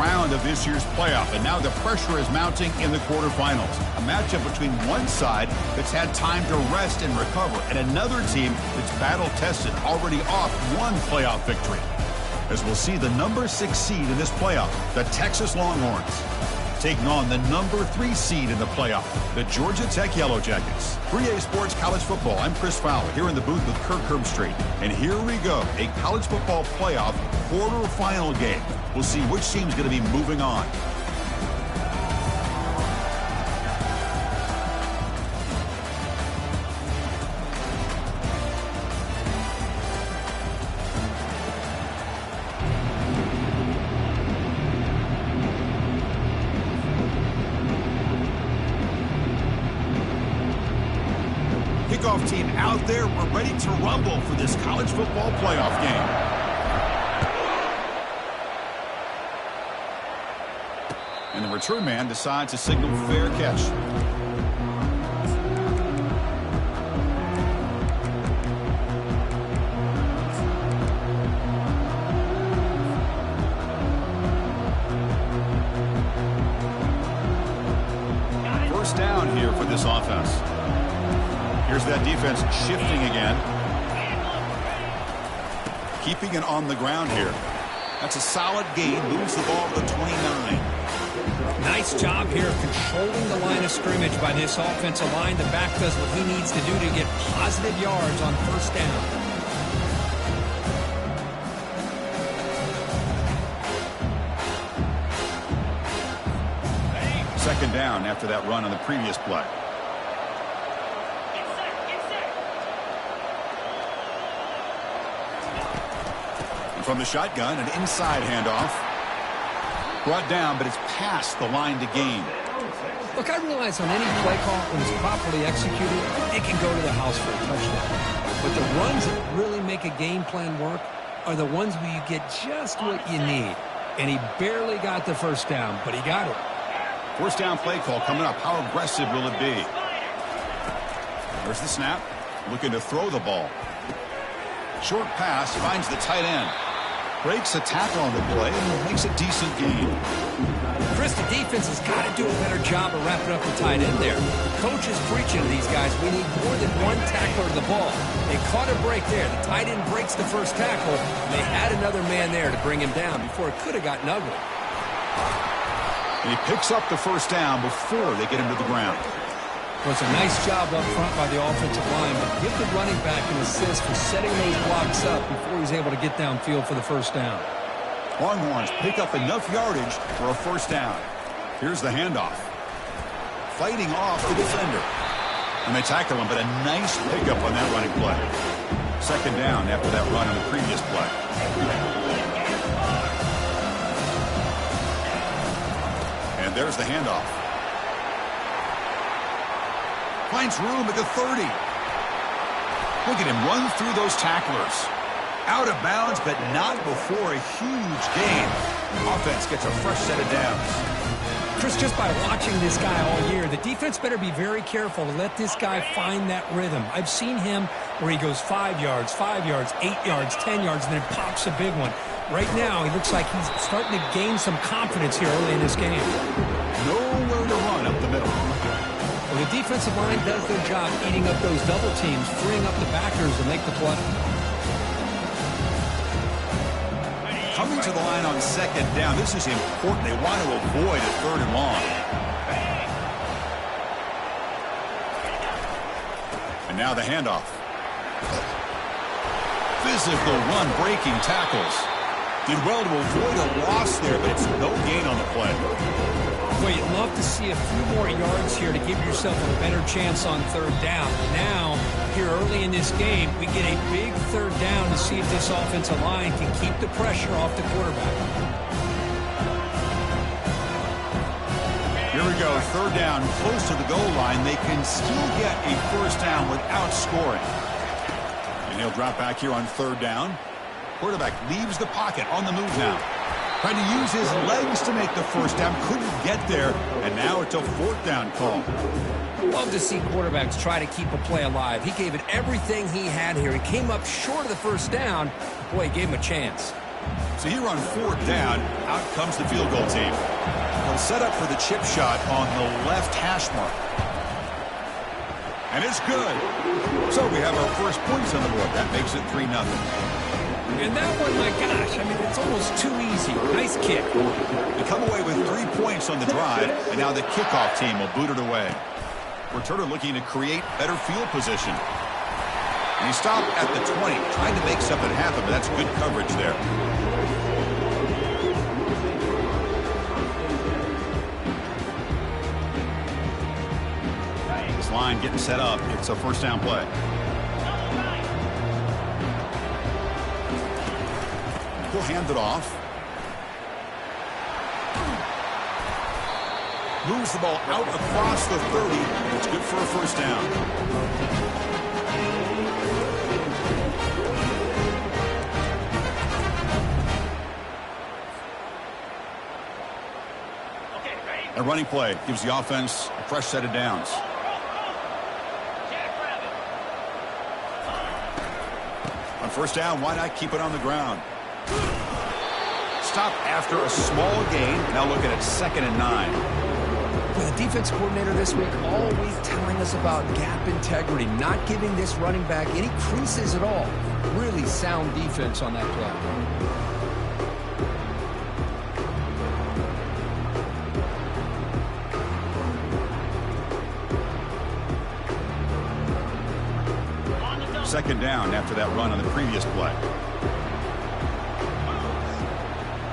round of this year's playoff, and now the pressure is mounting in the quarterfinals. A matchup between one side that's had time to rest and recover, and another team that's battle-tested, already off one playoff victory. As we'll see the number 6 seed in this playoff, the Texas Longhorns, taking on the number 3 seed in the playoff, the Georgia Tech Yellow Jackets. 3A Sports College Football, I'm Chris Fowler, here in the booth with Kirk Herbstreit. And here we go, a college football playoff quarterfinal game. We'll see which team's going to be moving on. Kickoff team out there. We're ready to rumble for this college football playoff game. And the return man decides to signal fair catch. First down here for this offense. Here's that defense shifting again. Keeping it on the ground here. That's a solid gain. Moves the ball to the 29. Nice job here of controlling the line of scrimmage by this offensive line. The back does what he needs to do to get positive yards on first down. Second down after that run on the previous play. And from the shotgun, an inside handoff. Brought down, but it's past the line to gain. Look, I realize on any play call, when it's properly executed, it can go to the house for a touchdown. But the runs that really make a game plan work are the ones where you get just what you need. And he barely got the first down, but he got it. First down play call coming up. How aggressive will it be? There's the snap. Looking to throw the ball. Short pass finds the tight end. Breaks a tackle on the play and makes a decent gain. Chris, the defense has got to do a better job of wrapping up the tight end there. The coach is preaching to these guys, we need more than one tackler to the ball. They caught a break there. The tight end breaks the first tackle, and they had another man there to bring him down before it could have gotten ugly. And he picks up the first down before they get him to the ground. Well, it's a nice job up front by the offensive line, but give the running back an assist for setting those blocks up before he's able to get downfield for the first down. Longhorns pick up enough yardage for a first down. Here's the handoff. Fighting off the defender. And they tackle him, but a nice pickup on that running play. Second down after that run on the previous play. And there's the handoff. Finds room at the 30. Look at him run through those tacklers. Out of bounds, but not before a huge gain. Offense gets a fresh set of downs. Chris, just by watching this guy all year, the defense better be very careful to let this guy find that rhythm. I've seen him where he goes 5 yards, 8 yards, 10 yards, and then pops a big one. Right now, he looks like he's starting to gain some confidence here early in this game. Nowhere to run up the middle. Well, the defensive line does their job eating up those double teams, freeing up the backers to make the play. Coming to the line on second down. This is important. They want to avoid a third and long. And now the handoff. Physical run, breaking tackles. Did well to avoid a loss there, but it's no gain on the play. Well, you'd love to see a few more yards here to give yourself a better chance on third down. Now, here early in this game, we get a big third down to see if this offensive line can keep the pressure off the quarterback. Here we go, third down, close to the goal line. They can still get a first down without scoring. And he'll drop back here on third down. Quarterback leaves the pocket on the move now. Trying to use his legs to make the first down. Couldn't get there, and now it's a fourth down call. Love to see quarterbacks try to keep a play alive. He gave it everything he had here. He came up short of the first down. Boy, he gave him a chance. So here on 4th down, out comes the field goal team. They'll set up for the chip shot on the left hash mark. And it's good. So we have our first points on the board. That makes it 3-0. And that one, my gosh, I mean, it's almost too easy. Nice kick. They come away with 3 points on the drive, and now the kickoff team will boot it away. Returner looking to create better field position. And he stopped at the 20, trying to make something happen, but that's good coverage there. This line getting set up. It's a first down play. He'll hand it off. Moves the ball out across the 30. It's good for a first down. A running play gives the offense a fresh set of downs. On first down, why not keep it on the ground? Stop after a small gain. Now looking at 2nd and 9. The defense coordinator this week all week telling us about gap integrity, not giving this running back any creases at all. Really sound defense on that play. Second down after that run on the previous play.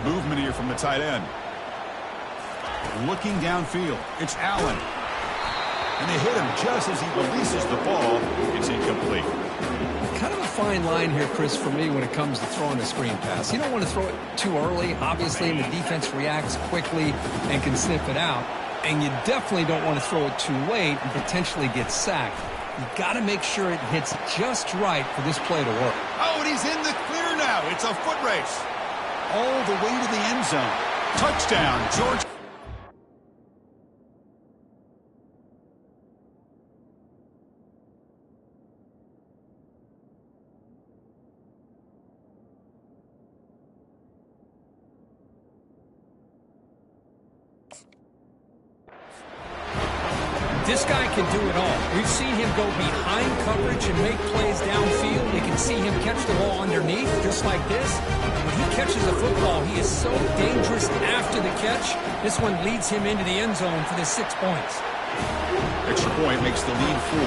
Movement here from the tight end. Looking downfield. It's Allen. And they hit him just as he releases the ball. It's incomplete. Kind of a fine line here, Chris, for me when it comes to throwing a screen pass. You don't want to throw it too early, obviously, and the defense reacts quickly and can sniff it out. And you definitely don't want to throw it too late and potentially get sacked. You've got to make sure it hits just right for this play to work. Oh, and he's in the clear now. It's a foot race. All the way to the end zone. Touchdown, George. This guy can do it all. We've seen him go behind coverage and make plays downfield. We can see him catch the ball underneath, just like this. When he catches a football, he is so dangerous after the catch. This one leads him into the end zone for the 6 points. Extra point makes the lead 4.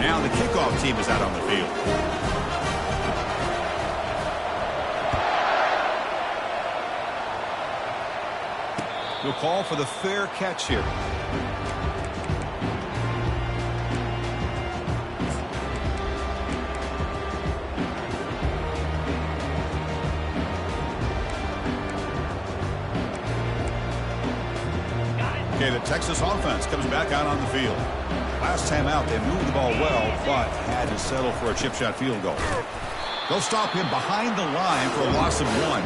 Now the kickoff team is out on the field. He'll call for the fair catch here. Okay, the Texas offense comes back out on the field. Last time out, they moved the ball well, but had to settle for a chip shot field goal. They'll stop him behind the line for a loss of 1.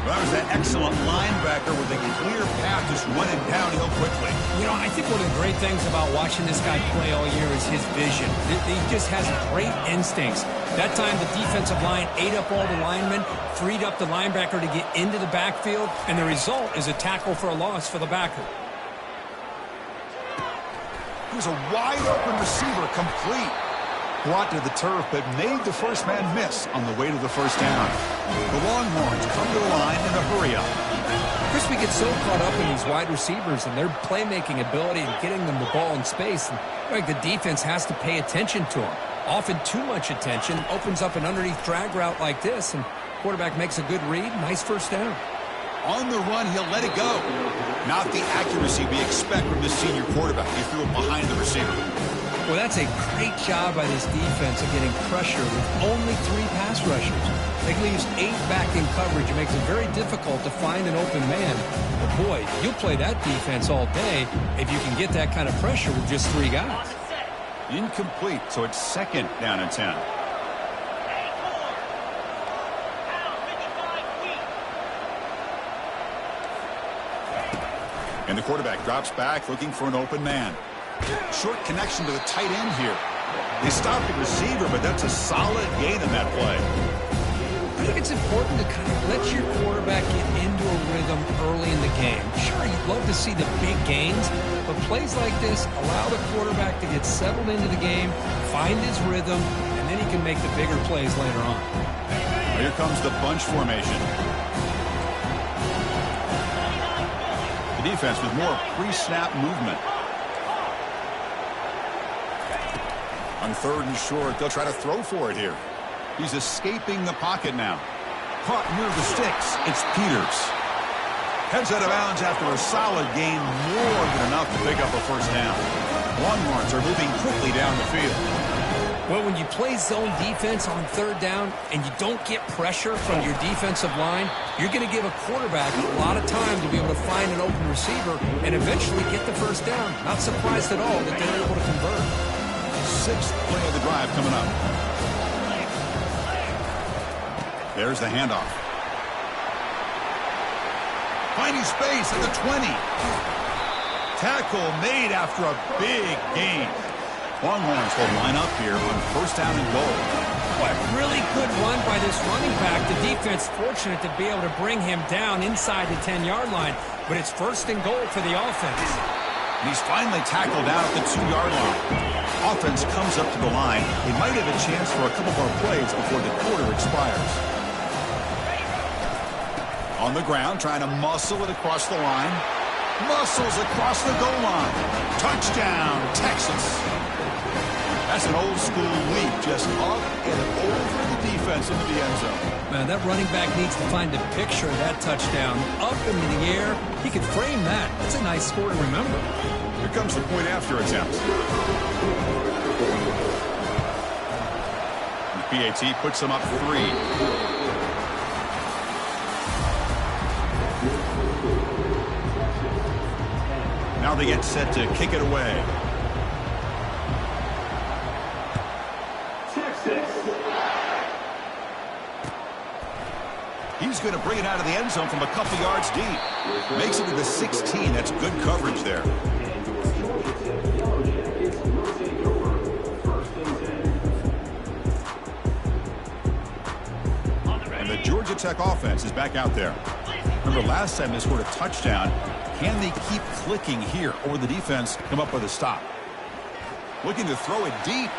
That was that excellent linebacker with a clear path just running downhill quickly. You know, I think one of the great things about watching this guy play all year is his vision. He just has great instincts. That time the defensive line ate up all the linemen, freed up the linebacker to get into the backfield, and the result is a tackle for a loss for the backer. He was a wide-open receiver, complete. Brought to the turf, but made the first man miss on the way to the first down. The Longhorns come to the line in a hurry-up. Chris, we get so caught up in these wide receivers and their playmaking ability and getting them the ball in space. And like the defense has to pay attention to them. Often too much attention opens up an underneath drag route like this, and quarterback makes a good read. Nice first down. On the run, he'll let it go. Not the accuracy we expect from this senior quarterback. He threw it behind the receiver. Well, that's a great job by this defense of getting pressure with only 3 pass rushers. It leaves 8 back in coverage. It makes it very difficult to find an open man. But boy, you'll play that defense all day if you can get that kind of pressure with just 3 guys. Incomplete, so it's 2nd down and 10. And the quarterback drops back looking for an open man. Short connection to the tight end here. They stopped the receiver, but that's a solid gain in that play. I think it's important to kind of let your quarterback get into a rhythm early in the game. Sure, you'd love to see the big gains, but plays like this allow the quarterback to get settled into the game, find his rhythm, and then he can make the bigger plays later on. Here comes the bunch formation. The defense with more pre-snap movement. On 3rd and short, they'll try to throw for it here. He's escaping the pocket now. Caught near the sticks. It's Peters. Heads out of bounds after a solid gain, more than enough to pick up a first down. Longhorns are moving quickly down the field. Well, when you play zone defense on 3rd down and you don't get pressure from your defensive line, you're going to give a quarterback a lot of time to be able to find an open receiver and eventually get the first down. Not surprised at all that they're able to convert. 6th play of the drive coming up. There's the handoff. Finding space at the 20. Tackle made after a big gain. Longhorns will line up here on 1st down and goal. Boy, really good run by this running back. The defense fortunate to be able to bring him down inside the 10-yard line, but it's 1st and goal for the offense. And he's finally tackled down at the 2-yard line. Offense comes up to the line. They might have a chance for a couple more plays before the quarter expires. On the ground, trying to muscle it across the line. Muscles across the goal line. Touchdown, Texas. That's an old-school leap, just up and over the defense into the end zone. Man, that running back needs to find a picture of that touchdown. Up into the air. He could frame that. That's a nice score to remember. Here comes the point after attempt. The PAT puts them up 3. Now they get set to kick it away. He's going to bring it out of the end zone from a couple yards deep. Makes it to the 16. That's good coverage there. And the Georgia Tech offense is back out there. Remember, last time they scored a touchdown. Can they keep clicking here, or will the defense come up with a stop? Looking to throw it deep.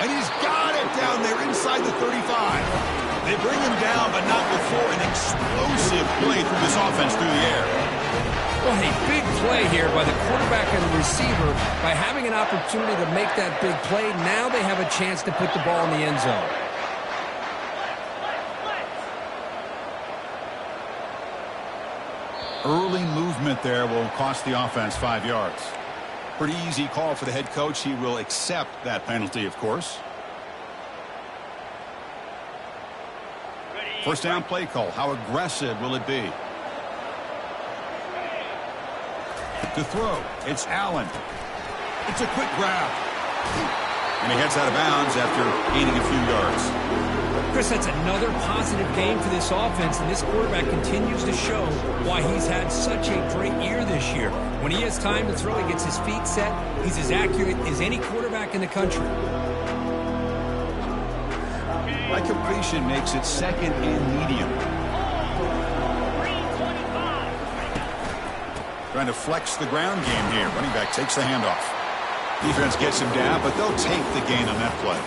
And he's got it down there inside the 35. They bring him down, but not before an explosive play through this offense through the air. Well, a big play here by the quarterback and the receiver. By having an opportunity to make that big play, now they have a chance to put the ball in the end zone. Early movement there will cost the offense 5 yards. Pretty easy call for the head coach. He will accept that penalty, of course. First down play call. How aggressive will it be? To throw, it's Allen. It's a quick grab. And he heads out of bounds after gaining a few yards. Chris, that's another positive game for this offense, and this quarterback continues to show why he's had such a great year this year. When he has time to throw, he gets his feet set. He's as accurate as any quarterback in the country. That completion makes it 2nd and medium. Trying to flex the ground game here. Running back takes the handoff. Defense gets him down, but they'll take the gain on that play.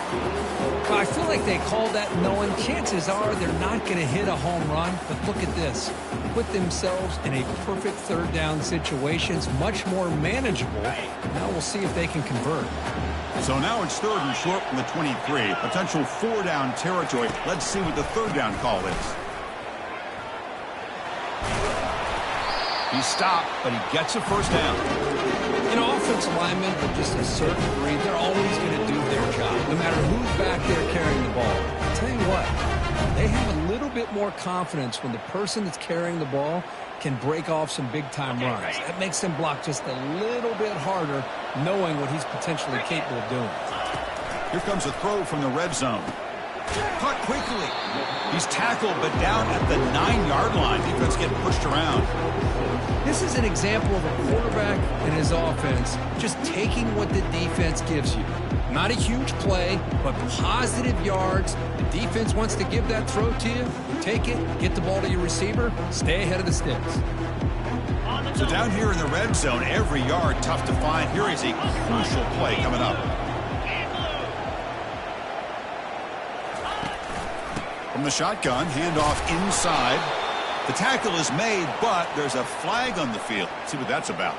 I feel like they called that knowing chances are they're not going to hit a home run. But look at this. Put themselves in a perfect 3rd down situation. It's much more manageable. Now we'll see if they can convert. So now it's 3rd and short from the 23. Potential 4-down territory. Let's see what the 3rd down call is. He stopped, but he gets a first down. You know, offensive linemen are just a certain breed. They're always going to do their job, no matter who's back there carrying the ball. I'll tell you what, they have a little bit more confidence when the person that's carrying the ball can break off some big-time runs. That makes them block just a little bit harder, knowing what he's potentially capable of doing. Here comes a throw from the red zone. Caught quickly. He's tackled, but down at the 9-yard line. Defense getting pushed around. This is an example of a quarterback and his offense just taking what the defense gives you. Not a huge play, but positive yards. The defense wants to give that throw to you. You take it, get the ball to your receiver, stay ahead of the sticks. So down here in the red zone, every yard tough to find. Here is a crucial play coming up. From the shotgun, handoff inside. The tackle is made, but there's a flag on the field. Let's see what that's about.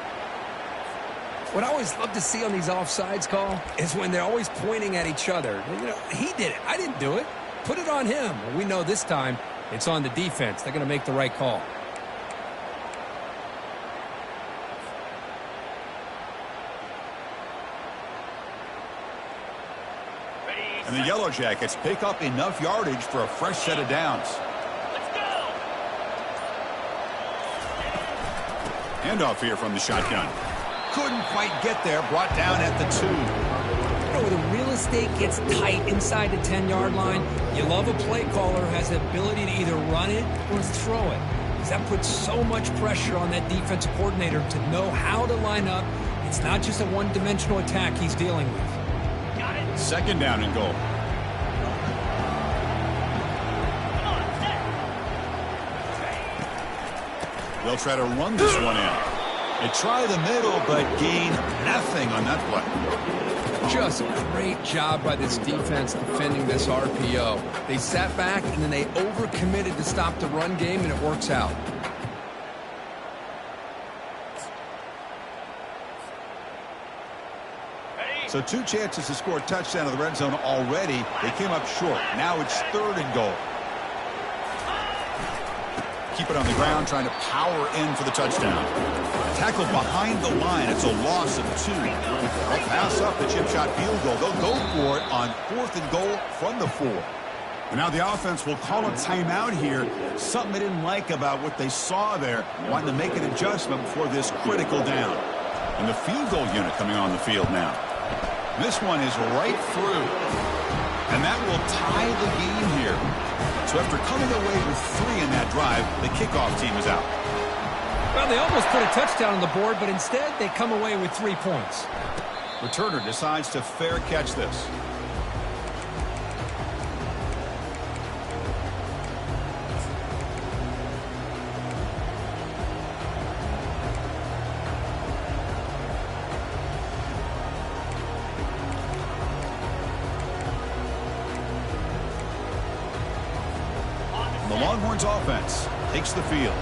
What I always love to see on these offsides call is when they're always pointing at each other. You know, he did it. I didn't do it. Put it on him. Well, we know this time it's on the defense. They're going to make the right call. And the Yellow Jackets pick up enough yardage for a fresh set of downs. Handoff here from the shotgun. Couldn't quite get there. Brought down at the 2. You know, when the real estate gets tight inside the 10-yard line, you love a play caller who has the ability to either run it or throw it. Because that puts so much pressure on that defensive coordinator to know how to line up. It's not just a one-dimensional attack he's dealing with. Second down and goal. They'll try to run this one in. They try the middle, but gain nothing on that play. Just a great job by this defense defending this RPO. They sat back, and then they overcommitted to stop the run game, and it works out. So 2 chances to score a touchdown in the red zone already. They came up short. Now it's 3rd and goal. Keep it on the ground, trying to power in for the touchdown. Tackled behind the line. It's a loss of 2. They'll pass up the chip shot field goal. They'll go for it on 4th and goal from the 4. And now the offense will call a timeout here. Something they didn't like about what they saw there. Wanting to make an adjustment before this critical down. And the field goal unit coming on the field now. This one is right through. And that will tie the game here. So after coming away with 3 in that drive, the kickoff team is out. Well, they almost put a touchdown on the board, but instead they come away with 3 points. Returner decides to fair catch this. The Longhorns offense takes the field.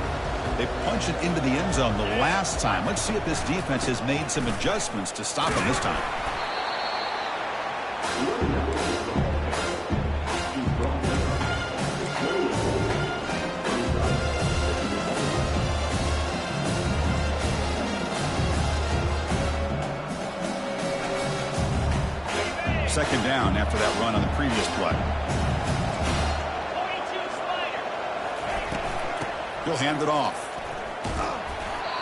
They punch it into the end zone the last time. Let's see if this defense has made some adjustments to stop them this time. Second down after that run on the previous play. He'll hand it off.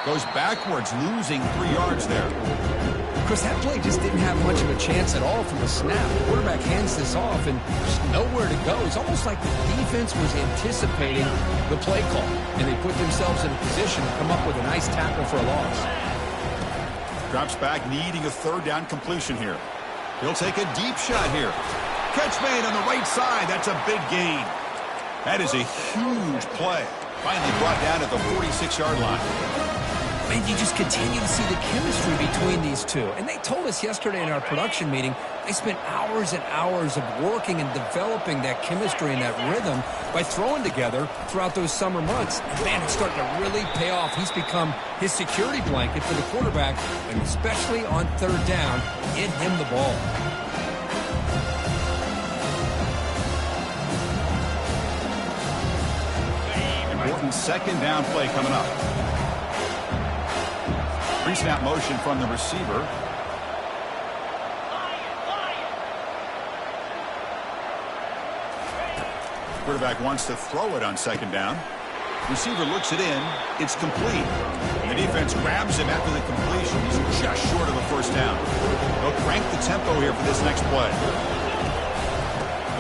Goes backwards, losing 3 yards there. Of course, that play just didn't have much of a chance at all from the snap. The quarterback hands this off and just nowhere to go. It's almost like the defense was anticipating the play call, and they put themselves in a position to come up with a nice tackle for a loss. Drops back, needing a 3rd down completion here. He'll take a deep shot here. Catch made on the right side. That's a big gain. That is a huge play. Finally brought down at the 46-yard line. And you just continue to see the chemistry between these two. And they told us yesterday in our production meeting, they spent hours and hours of working and developing that chemistry and that rhythm by throwing together throughout those summer months. And man, it's starting to really pay off. He's become his security blanket for the quarterback, and especially on 3rd down, get him the ball. Important 2nd down play coming up. Pre-snap motion from the receiver. Quarterback wants to throw it on 2nd down. Receiver looks it in. It's complete. And the defense grabs him after the completion. He's just short of a 1st down. They'll crank the tempo here for this next play.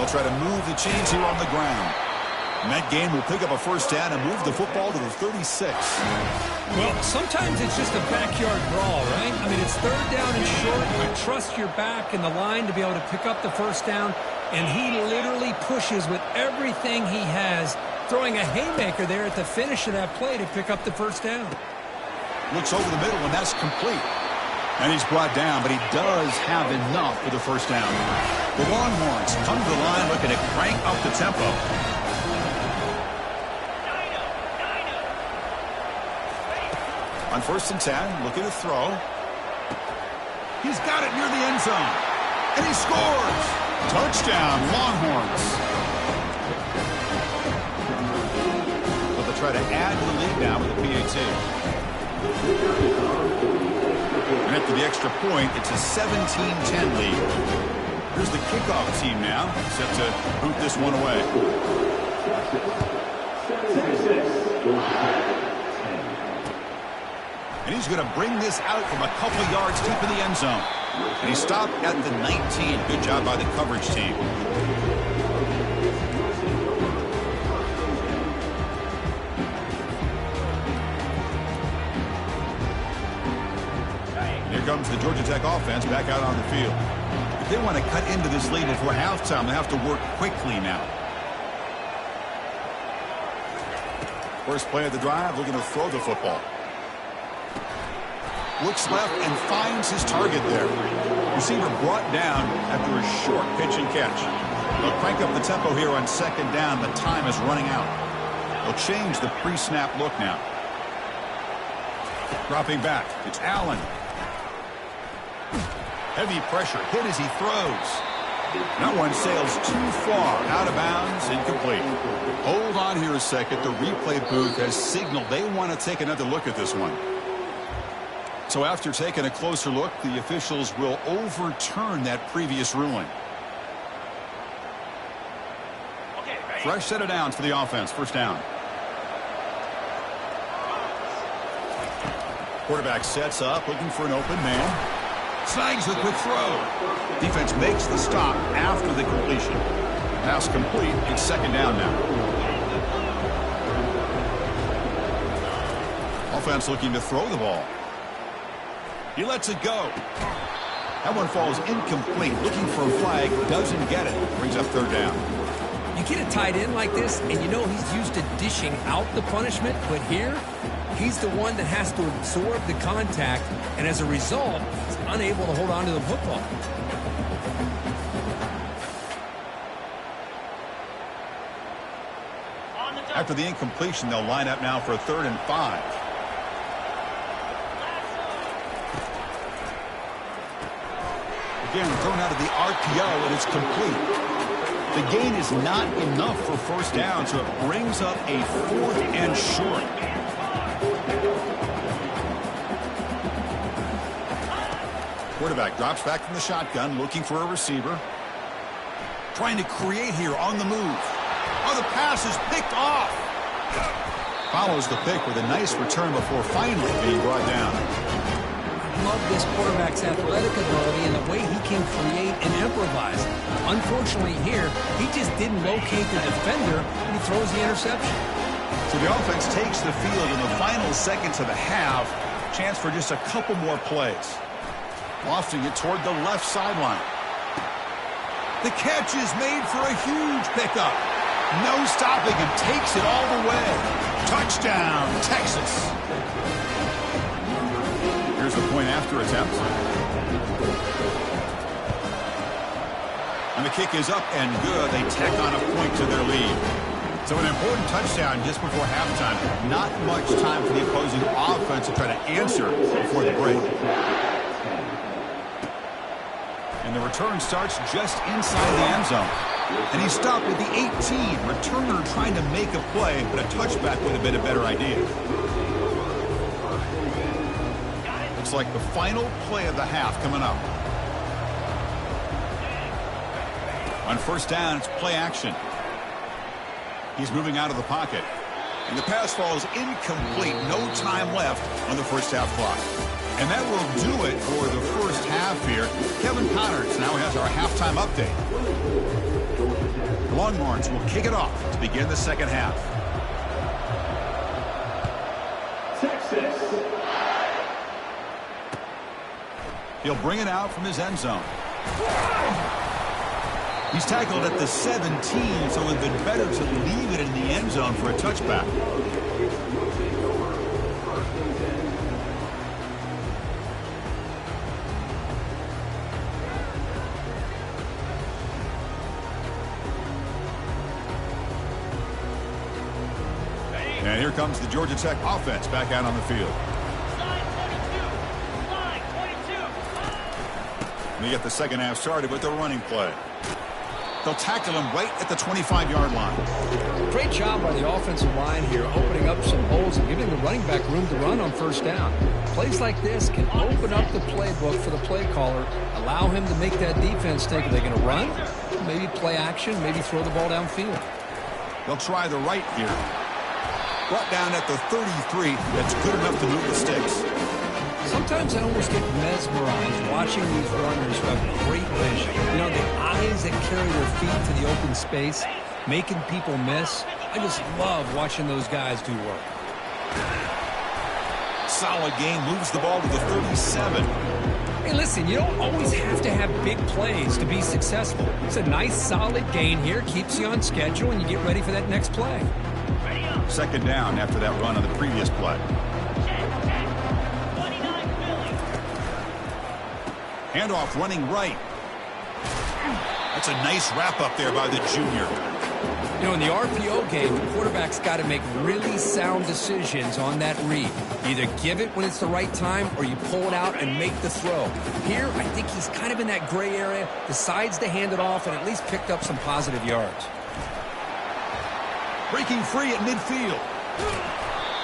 They'll try to move the chains here on the ground. And that game will pick up a first down and move the football to the 36. Well, sometimes it's just a backyard brawl, right? I mean, it's third down and short. You trust your back in the line to be able to pick up the first down. And he literally pushes with everything he has, throwing a haymaker there at the finish of that play to pick up the first down. Looks over the middle, and that's complete. And he's brought down, but he does have enough for the first down. The Longhorns come to the line looking to crank up the tempo. On 1st and 10, looking to throw. He's got it near the end zone. And he scores! Touchdown, Longhorns. But they'll try to add to the lead now with the PAT. And after the extra point, it's a 17-10 lead. Here's the kickoff team now, set to boot this one away. And he's going to bring this out from a couple yards deep in the end zone. And he stopped at the 19. Good job by the coverage team. Here comes the Georgia Tech offense back out on the field. If they want to cut into this lead before halftime, they have to work quickly now. First play of the drive, looking to throw the football. Looks left and finds his target there. Receiver brought down after a short pitch and catch. They'll crank up the tempo here on 2nd down. The time is running out. They'll change the pre-snap look now. Dropping back. It's Allen. Heavy pressure. Hit as he throws. That one sails too far. Out of bounds. Incomplete. Hold on here a second. The replay booth has signaled they want to take another look at this one. So after taking a closer look, the officials will overturn that previous ruling. Fresh set of downs for the offense. First down. Quarterback sets up, looking for an open man. Snags the quick throw. Defense makes the stop after the completion. Pass complete. It's 2nd down now. Offense looking to throw the ball. He lets it go. That one falls incomplete. Looking for a flag. Doesn't get it. Brings up 3rd down. You get a tight end like this, and you know he's used to dishing out the punishment, but here, he's the one that has to absorb the contact, and as a result, he's unable to hold on to the football. After the incompletion, they'll line up now for a 3rd and 5. Again, thrown out of the RPO, and it's complete. The gain is not enough for first down, so it brings up a 4th and short. Quarterback drops back from the shotgun, looking for a receiver. Trying to create here on the move. Oh, the pass is picked off. Follows the pick with a nice return before finally being brought down. Love this quarterback's athletic ability and the way he can create and improvise. Unfortunately here, he just didn't locate the defender and he throws the interception. So the offense takes the field in the final seconds of the half. Chance for just a couple more plays. Lofting it toward the left sideline. The catch is made for a huge pickup. No stopping him. Takes it all the way. Touchdown, Texas. Here's the point after attempt. And the kick is up and good. They tack on a point to their lead. So an important touchdown just before halftime. Not much time for the opposing offense to try to answer before the break. And the return starts just inside the end zone. And he stopped at the 18. Returner trying to make a play, but a touchback would have been a better idea. Looks like the final play of the half coming up. On 1st down, it's play action. He's moving out of the pocket. And the pass falls incomplete. No time left on the first half clock. And that will do it for the first half here. Kevin Connors now has our halftime update. Longhorns will kick it off to begin the second half. Texas. He'll bring it out from his end zone. He's tackled at the 17, so it would have been better to leave it in the end zone for a touchback. And here comes the Georgia Tech offense back out on the field. We get the second half started with the running play. They'll tackle him right at the 25-yard line. Great job by the offensive line here, opening up some holes and giving the running back room to run on first down. Plays like this can open up the playbook for the play caller, allow him to make that defense think, are they going to run? Maybe play action, maybe throw the ball downfield. They'll try the right here. Brought down at the 33. That's good enough to move the sticks. Sometimes I almost get mesmerized watching these runners who have great vision. You know, the eyes that carry their feet to the open space, making people miss. I just love watching those guys do work. Solid gain, moves the ball to the 37. Hey, listen, you don't always have to have big plays to be successful. It's a nice, solid gain here, keeps you on schedule, and you get ready for that next play. Second down after that run on the previous play. Handoff running right. That's a nice wrap up there by the junior. You know, in the RPO game, the quarterback's got to make really sound decisions on that read. Either give it when it's the right time or you pull it out and make the throw. Here, I think he's kind of in that gray area, decides to hand it off and at least picked up some positive yards. Breaking free at midfield.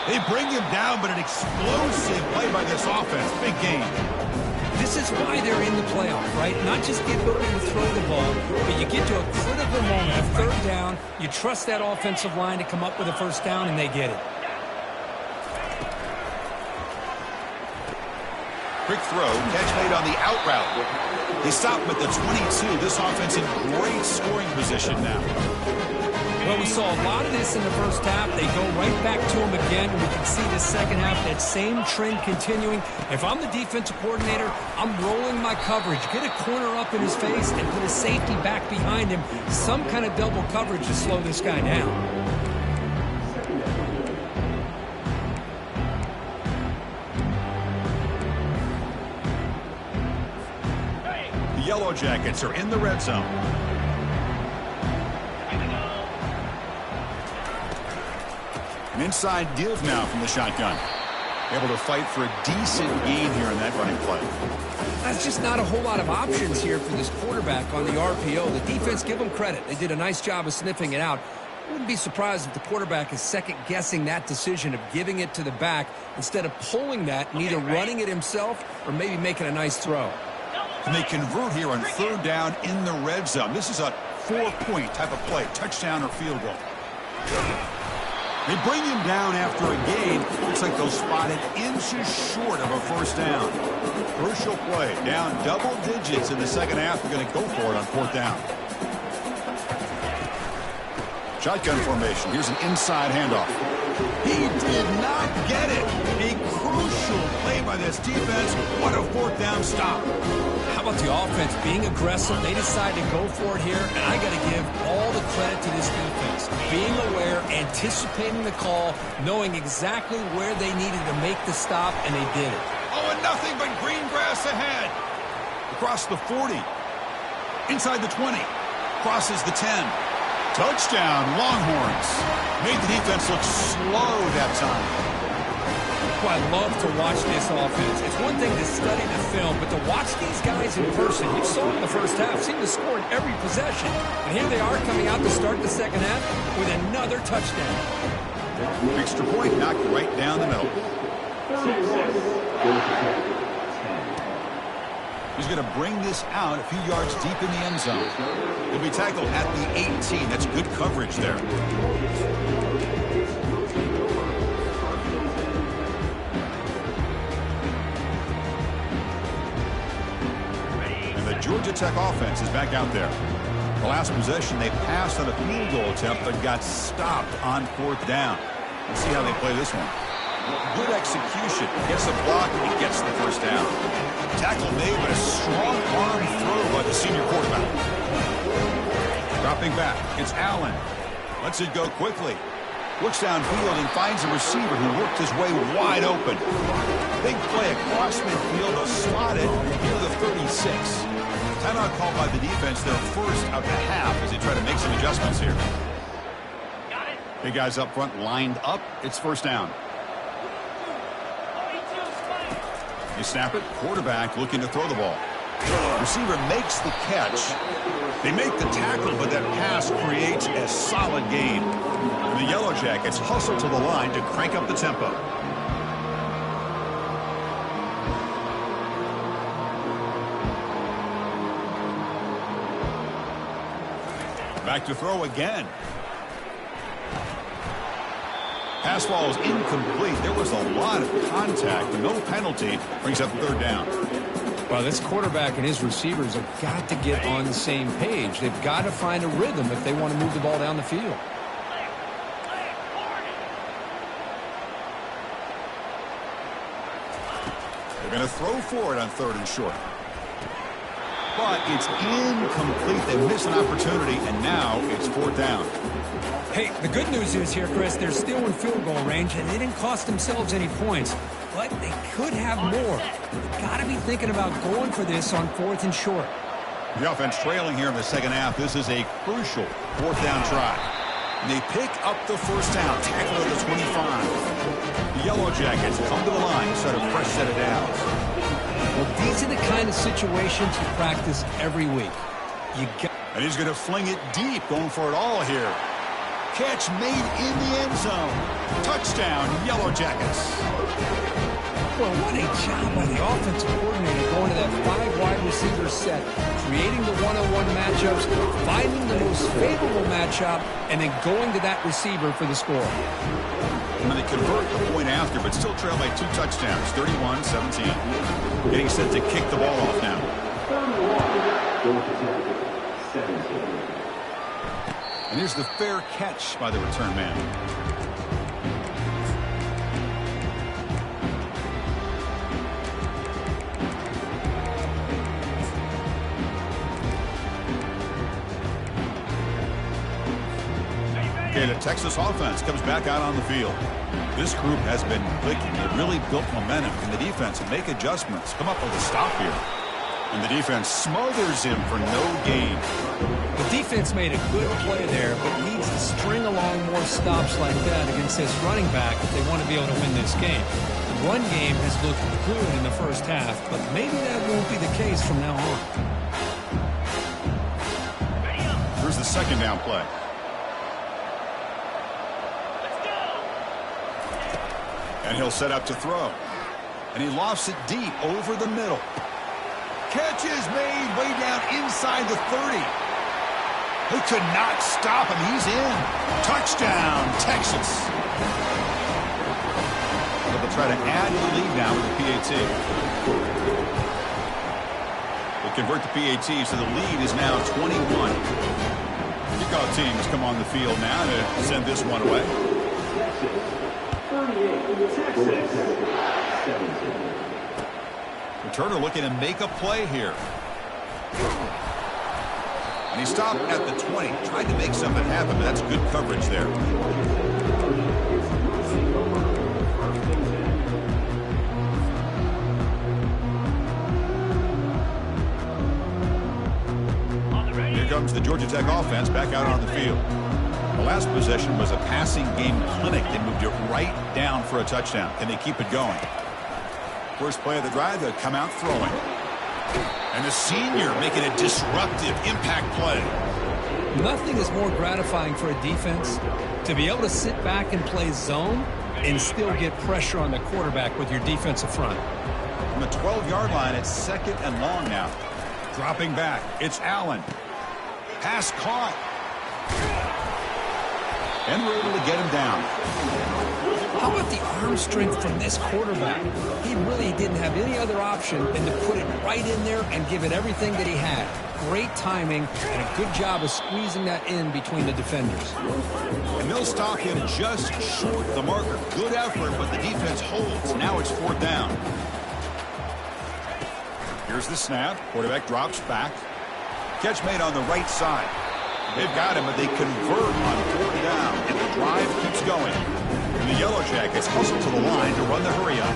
They bring him down, but an explosive play by this offense. Big gain. This is why they're in the playoff, right? Not just the ability to throw the ball, but you get to a critical moment, a third down, you trust that offensive line to come up with a first down, and they get it. Quick throw, catch made on the out route. They stop him at the 22. This offense in great scoring position now. Well, we saw a lot of this in the first half. They go right back to him again, and we can see the second half, that same trend continuing. If I'm the defensive coordinator, I'm rolling my coverage. Get a corner up in his face and put a safety back behind him. Some kind of double coverage to slow this guy down. The Yellow Jackets are in the red zone. An inside give now from the shotgun. Able to fight for a decent gain here in that running play. That's just not a whole lot of options here for this quarterback on the RPO. The defense, give them credit. They did a nice job of sniffing it out. Wouldn't be surprised if the quarterback is second-guessing that decision of giving it to the back instead of pulling that and either running it himself or maybe making a nice throw. Can they convert here on third down in the red zone? This is a 4-point type of play, touchdown or field goal. They bring him down after a gain. Looks like they'll spot it inches short of a first down. Crucial play. Down double digits in the second half. They're going to go for it on fourth down. Shotgun formation. Here's an inside handoff. He did not get it. A crucial play by this defense. What a fourth down stop. How about the offense being aggressive? They decide to go for it here, and I got to give all the credit to this defense. Being aware, anticipating the call, knowing exactly where they needed to make the stop, and they did it. Oh, and nothing but green grass ahead. Across the 40. Inside the 20. Crosses the 10. Touchdown, Longhorns. Made the defense look slow that time. Well, I love to watch this offense. It's one thing to study the film, but to watch these guys in person, you saw in the first half, seem to score in every possession. And here they are coming out to start the second half with another touchdown. Extra point knocked right down the middle. He's going to bring this out a few yards deep in the end zone. He'll be tackled at the 18. That's good coverage there. And the Georgia Tech offense is back out there. The last possession, they passed on a field goal attempt but got stopped on 4th down. Let's see how they play this one. Good execution. Gets a block and he gets the 1st down. Tackle made, but a strong arm throw by the senior quarterback. Dropping back, it's Allen. Lets it go quickly. Looks downfield and finds a receiver who worked his way wide open. Big play across midfield, spotted near the 36. Timeout called by the defense, their first of the half as they try to make some adjustments here. Big guys up front lined up. It's 1st down. They snap it. Quarterback looking to throw the ball. Receiver makes the catch. They make the tackle, but that pass creates a solid gain. And the Yellow Jackets hustle to the line to crank up the tempo. Back to throw again. Pass ball is incomplete. There was a lot of contact. No penalty. Brings up 3rd down. Well, this quarterback and his receivers have got to get on the same page. They've got to find a rhythm if they want to move the ball down the field. They're going to throw for it on 3rd and short. But it's incomplete. They miss an opportunity, and now it's 4th down. Hey, the good news is here, Chris, they're still in field goal range, and they didn't cost themselves any points. But they could have more. They've got to be thinking about going for this on 4th and short. The offense trailing here in the 2nd half. This is a crucial 4th down try. And they pick up the 1st down. Tackle at the 25. The Yellow Jackets come to the line, start a fresh set of downs. Well, these are the kind of situations you practice every week. And he's going to fling it deep, going for it all here. Catch made in the end zone. Touchdown, Yellow Jackets. Well, what a job by the offensive coordinator going to that 5 wide receiver set, creating the one-on-one matchups, finding the most favorable matchup, and then going to that receiver for the score. And they convert the point after, but still trail by 2 touchdowns, 31-17. Getting set to kick the ball off now. And here's the fair catch by the return man. Okay, the Texas offense comes back out on the field. This group has been clicking. They've really built momentum. And the defense make adjustments. Come up with a stop here. And the defense smothers him for no gain. The defense made a good play there, but needs to string along more stops like that against this running back if they want to be able to win this game. The run game has looked good in the 1st half, but maybe that won't be the case from now on. Here's the 2nd down play. And he'll set up to throw. And he lofts it deep over the middle. Catch is made way down inside the 30. They could not stop him. He's in. Touchdown, Texas. But they'll try to add to the lead now with the PAT. They convert the PAT, so the lead is now 21. Kickoff teams come on the field now to send this one away. Returner looking to make a play here. And he stopped at the 20. Tried to make something happen, but that's good coverage there. Here comes the Georgia Tech offense back out on the field. The last possession was a passing game clinic. They moved it right down for a touchdown. Can they keep it going? First play of the drive, they'll come out throwing. And the senior making a disruptive impact play. Nothing is more gratifying for a defense to be able to sit back and play zone and still get pressure on the quarterback with your defensive front. From the 12-yard line, it's 2nd and long now. Dropping back, it's Allen. Pass caught. And we're able to get him down. How about the arm strength from this quarterback? He really didn't have any other option than to put it right in there and give it everything that he had. Great timing and a good job of squeezing that in between the defenders. And they'll stop him just short of the marker. Good effort, but the defense holds. Now it's 4th down. Here's the snap. Quarterback drops back. Catch made on the right side. They've got him, but they convert on 4th down, and the drive keeps going. And the Yellow Jackets hustle to the line to run the hurry up.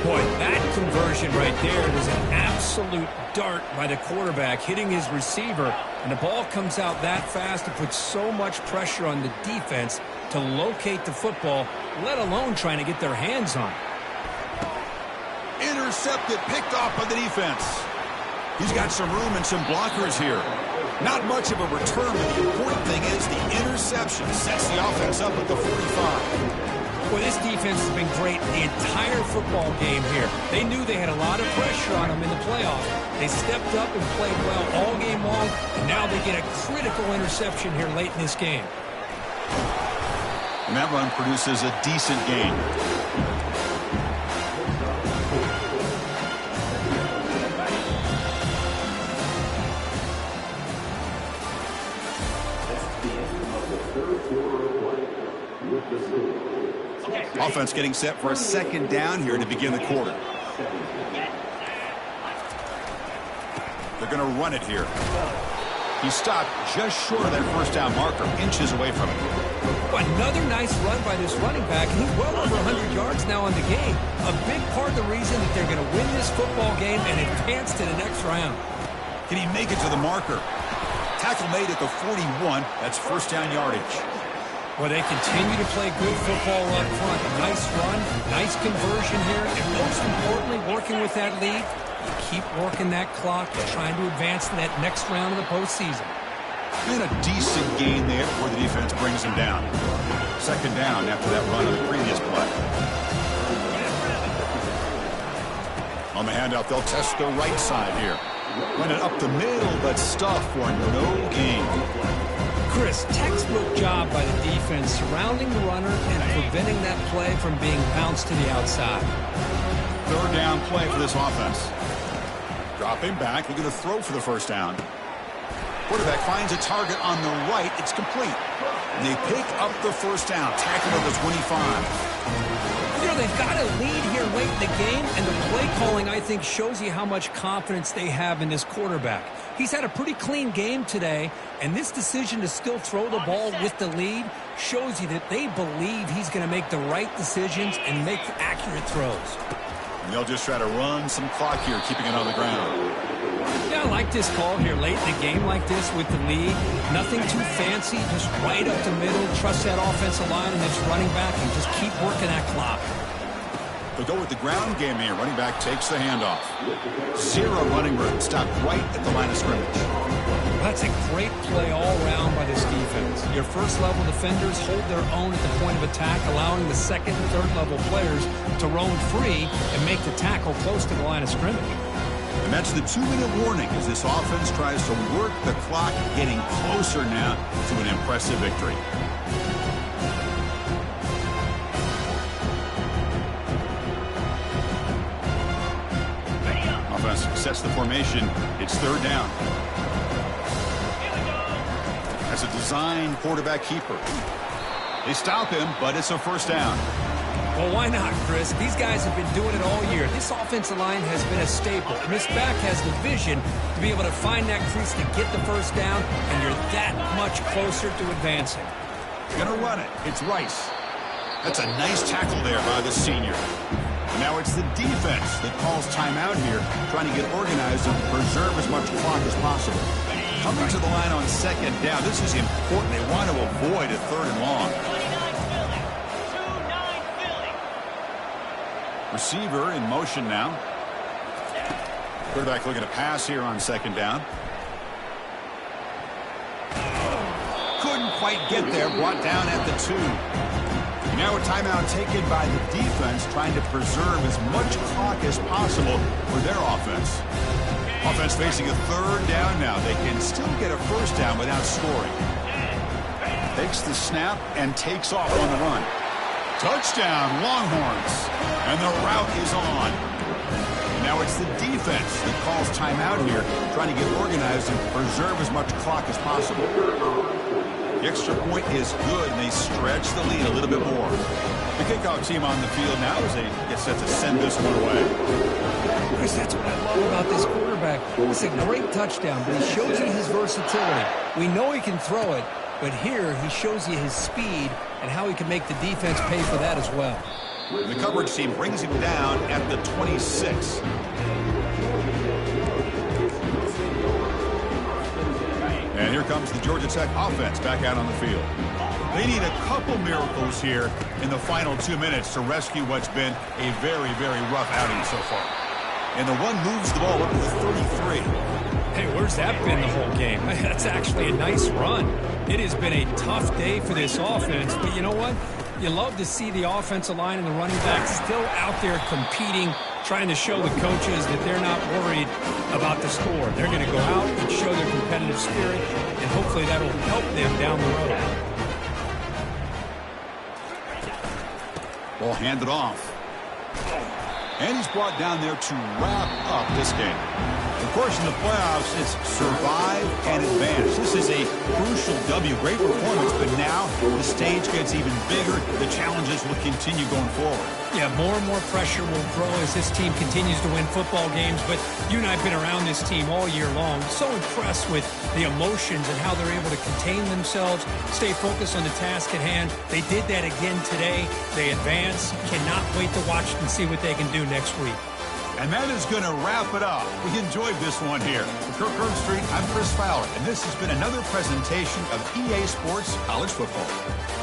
Boy, that conversion right there was an absolute dart by the quarterback, hitting his receiver, and the ball comes out that fast to put so much pressure on the defense to locate the football, let alone trying to get their hands on it. Intercepted, picked off by the defense. He's got some room and some blockers here. Not much of a return, but the important thing is the interception sets the offense up at the 45. Well, this defense has been great the entire football game here. They knew they had a lot of pressure on them in the playoffs. They stepped up and played well all game long, and now they get a critical interception here late in this game. And that run produces a decent gain. Offense getting set for a 2nd down here to begin the quarter. They're going to run it here. He stopped just short of that 1st down marker, inches away from it. Another nice run by this running back, and he's well over 100 yards now in the game. A big part of the reason that they're going to win this football game and advance to the next round. Can he make it to the marker? Tackle made at the 41. That's 1st down yardage. Well, they continue to play good football up front. A nice run, nice conversion here, and most importantly, working with that lead, you keep working that clock and trying to advance to that next round of the postseason. And a decent gain there before the defense brings him down. 2nd down after that run of the previous play. On the handoff, they'll test the right side here. Run it up the middle, but stuff for no gain. Chris, textbook job by the defense surrounding the runner and preventing that play from being bounced to the outside. 3rd down play for this offense. Dropping back, looking to throw for the 1st down. Quarterback finds a target on the right. It's complete. And they pick up the 1st down, tackle at the 25. You know, they've got a lead here late in the game, and the play calling, I think, shows you how much confidence they have in this quarterback. He's had a pretty clean game today, and this decision to still throw the ball with the lead shows you that they believe he's going to make the right decisions and make accurate throws. And they'll just try to run some clock here, keeping it on the ground. Yeah, I like this call here late in a game like this with the lead. Nothing too fancy, just right up the middle. Trust that offensive line and its running back and just keep working that clock. They'll go with the ground game here. Running back takes the handoff. 0 running room. Stopped right at the line of scrimmage. That's a great play all around by this defense. Your first-level defenders hold their own at the point of attack, allowing the 2nd and 3rd-level players to roam free and make the tackle close to the line of scrimmage. And that's the 2-minute warning as this offense tries to work the clock, getting closer now to an impressive victory. Offense sets the formation. It's 3rd down. As a design quarterback keeper. They stop him, but it's a 1st down. Well, why not, Chris? These guys have been doing it all year. This offensive line has been a staple, and this back has the vision to be able to find that crease to get the 1st down, and you're that much closer to advancing. Gonna run it. It's Rice. That's a nice tackle there by the senior. And now it's the defense that calls timeout here, trying to get organized and preserve as much clock as possible. Coming to the line on 2nd down. This is important. They want to avoid a 3rd and long. Receiver in motion now. Quarterback looking to pass here on 2nd down. Couldn't quite get there. Brought down at the 2. Now a timeout taken by the defense, trying to preserve as much clock as possible for their offense. Offense facing a 3rd down now. They can still get a 1st down without scoring. Takes the snap and takes off on the run. Touchdown, Longhorns. And the route is on. Now it's the defense that calls timeout here, trying to get organized and preserve as much clock as possible. The extra point is good, and they stretch the lead a little bit more. The kickoff team on the field now as they get set to send this one away. Chris, that's what I love about this quarterback. It's a great touchdown, but he shows you his versatility. We know he can throw it, but here he shows you his speed and how he can make the defense pay for that as well. The coverage team brings him down at the 26. And here comes the Georgia Tech offense back out on the field. They need a couple miracles here in the final 2 minutes to rescue what's been a very, very rough outing so far. And the one moves the ball up to the 33. Hey, where's that been the whole game? That's actually a nice run. It has been a tough day for this offense, but you know what? You love to see the offensive line and the running backs still out there competing, trying to show the coaches that they're not worried about the score. They're going to go out and show their competitive spirit, and hopefully that will help them down the road. Ball handed off. And he's brought down there to wrap up this game. Of course, in the playoffs, it's survive and advance. This is a crucial W. Great performance, but now the stage gets even bigger. The challenges will continue going forward. Yeah, more and more pressure will grow as this team continues to win football games, but you and I have been around this team all year long. So impressed with the emotions and how they're able to contain themselves, stay focused on the task at hand. They did that again today. They advance. Cannot wait to watch and see what they can do next week. And that is going to wrap it up. We enjoyed this one here. For Kirk Herbstreit, I'm Chris Fowler, and this has been another presentation of EA Sports College Football.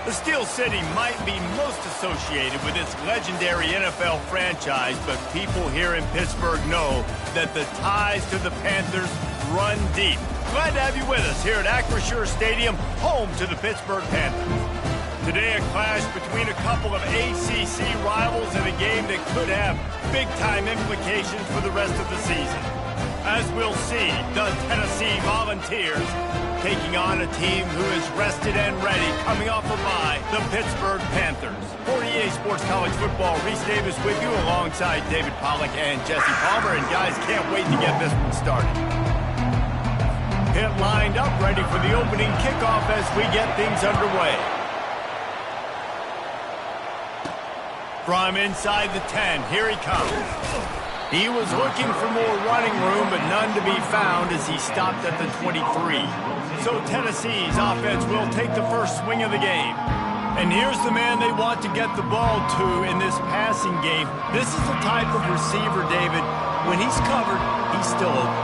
The Steel City might be most associated with its legendary NFL franchise, but people here in Pittsburgh know that the ties to the Panthers run deep. Glad to have you with us here at Acrisure Stadium, home to the Pittsburgh Panthers. Today, a clash between a couple of ACC rivals in a game that could have big-time implications for the rest of the season. As we'll see, the Tennessee Volunteers taking on a team who is rested and ready, coming off a bye, the Pittsburgh Panthers. For EA Sports College Football, Reese Davis with you alongside David Pollack and Jesse Palmer. And guys, can't wait to get this one started. Pitt lined up, ready for the opening kickoff as we get things underway. From inside the 10, here he comes. He was looking for more running room, but none to be found as he stopped at the 23. So Tennessee's offense will take the first swing of the game. And here's the man they want to get the ball to in this passing game. This is the type of receiver, David, when he's covered, he's still open.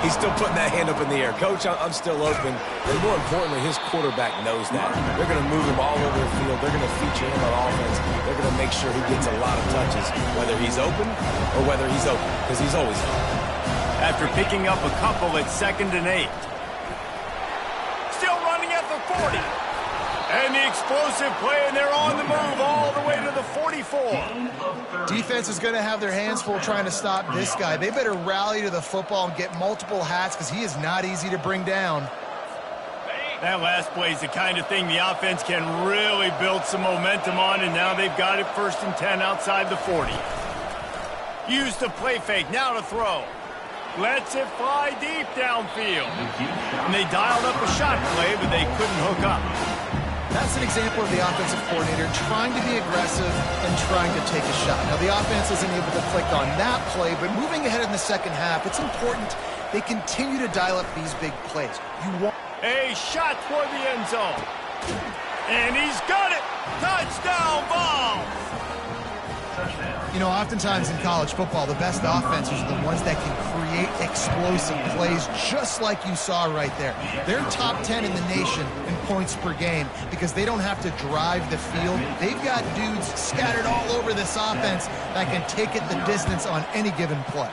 He's still putting that hand up in the air. Coach, I'm still open. And more importantly, his quarterback knows that. They're going to move him all over the field. They're going to feature him on offense. They're going to make sure he gets a lot of touches, whether he's open or whether he's open, because he's always open. After picking up a couple at 2nd and 8. Still running at the 40. And the explosive play, and they're on the move all the way to the 44. Defense is going to have their hands full trying to stop this guy. They better rally to the football and get multiple hats because he is not easy to bring down. That last play is the kind of thing the offense can really build some momentum on, and now they've got it 1st and 10 outside the 40. Use the play fake, now to throw. Lets it fly deep downfield. And they dialed up a shot play, but they couldn't hook up. That's an example of the offensive coordinator trying to be aggressive and trying to take a shot. Now, the offense isn't able to click on that play, but moving ahead in the second half, it's important they continue to dial up these big plays. You want a shot toward the end zone. And he's got it. Touchdown, Vols. You know, oftentimes in college football, the best offenses are the ones that can create explosive plays, just like you saw right there. They're top 10 in the nation in points per game because they don't have to drive the field. They've got dudes scattered all over this offense that can take it the distance on any given play.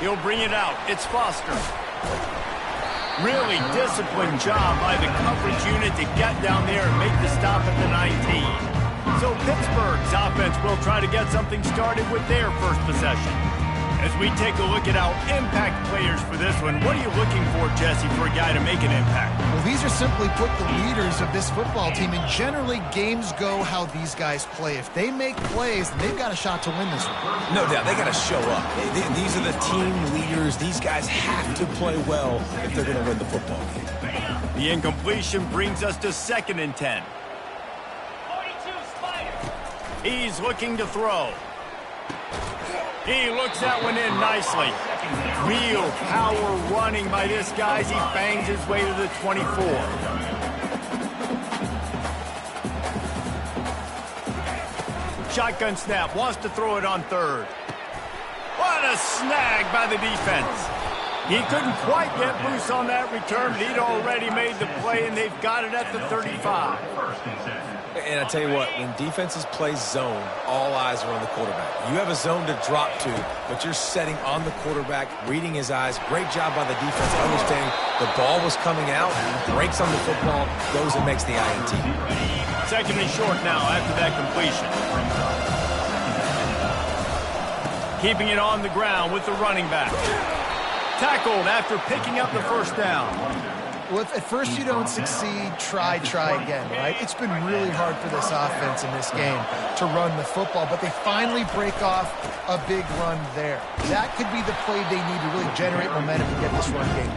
He'll bring it out. It's Foster. Really disciplined job by the coverage unit to get down there and make the stop at the 19. So Pittsburgh's offense will try to get something started with their first possession. As we take a look at our impact players for this one, what are you looking for, Jesse, for a guy to make an impact? Well, these are simply put the leaders of this football team, and generally games go how these guys play. If they make plays, then they've got a shot to win this one. No doubt, they got to show up. These are the team leaders. These guys have to play well if they're going to win the football game. The incompletion brings us to 2nd and 10. He's looking to throw. He looks that one in nicely. Real power running by this guy as he bangs his way to the 24. Shotgun snap, wants to throw it on 3rd. What a snag by the defense. He couldn't quite get loose on that return, but he'd already made the play, and they've got it at the 35. And I tell you what, when defenses play zone, all eyes are on the quarterback. You have a zone to drop to, but you're setting on the quarterback, reading his eyes. Great job by the defense, understanding the ball was coming out, breaks on the football, goes and makes the INT. 2nd and short now after that completion. Keeping it on the ground with the running back. Tackled after picking up the 1st down. Well, if at first you don't succeed, try again, right? It's been really hard for this offense in this game to run the football, but they finally break off a big run there. That could be the play they need to really generate momentum and get this run game.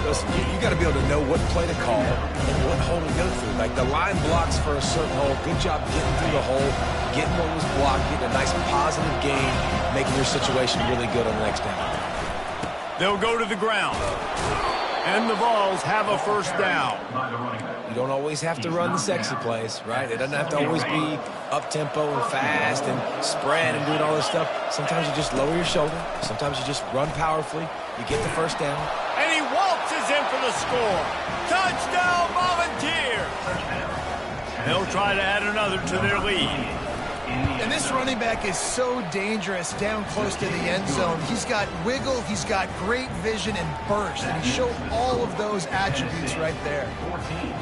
Listen, you got to be able to know what play to call and what hole to go through. Like the line blocks for a certain hole. Good job getting through the hole, getting what was blocked, getting a nice positive gain, making your situation really good on the next down. They'll go to the ground. And the Vols have a 1st down. You don't always have to run the sexy plays, right? It doesn't have to always be up-tempo and fast and spread and doing all this stuff. Sometimes you just lower your shoulder. Sometimes you just run powerfully. You get the 1st down. And he waltzes in for the score. Touchdown, Volunteers! They'll try to add another to their lead. And this running back is so dangerous down close to the end zone. He's got wiggle, he's got great vision and burst, and he showed all of those attributes right there. 14-0.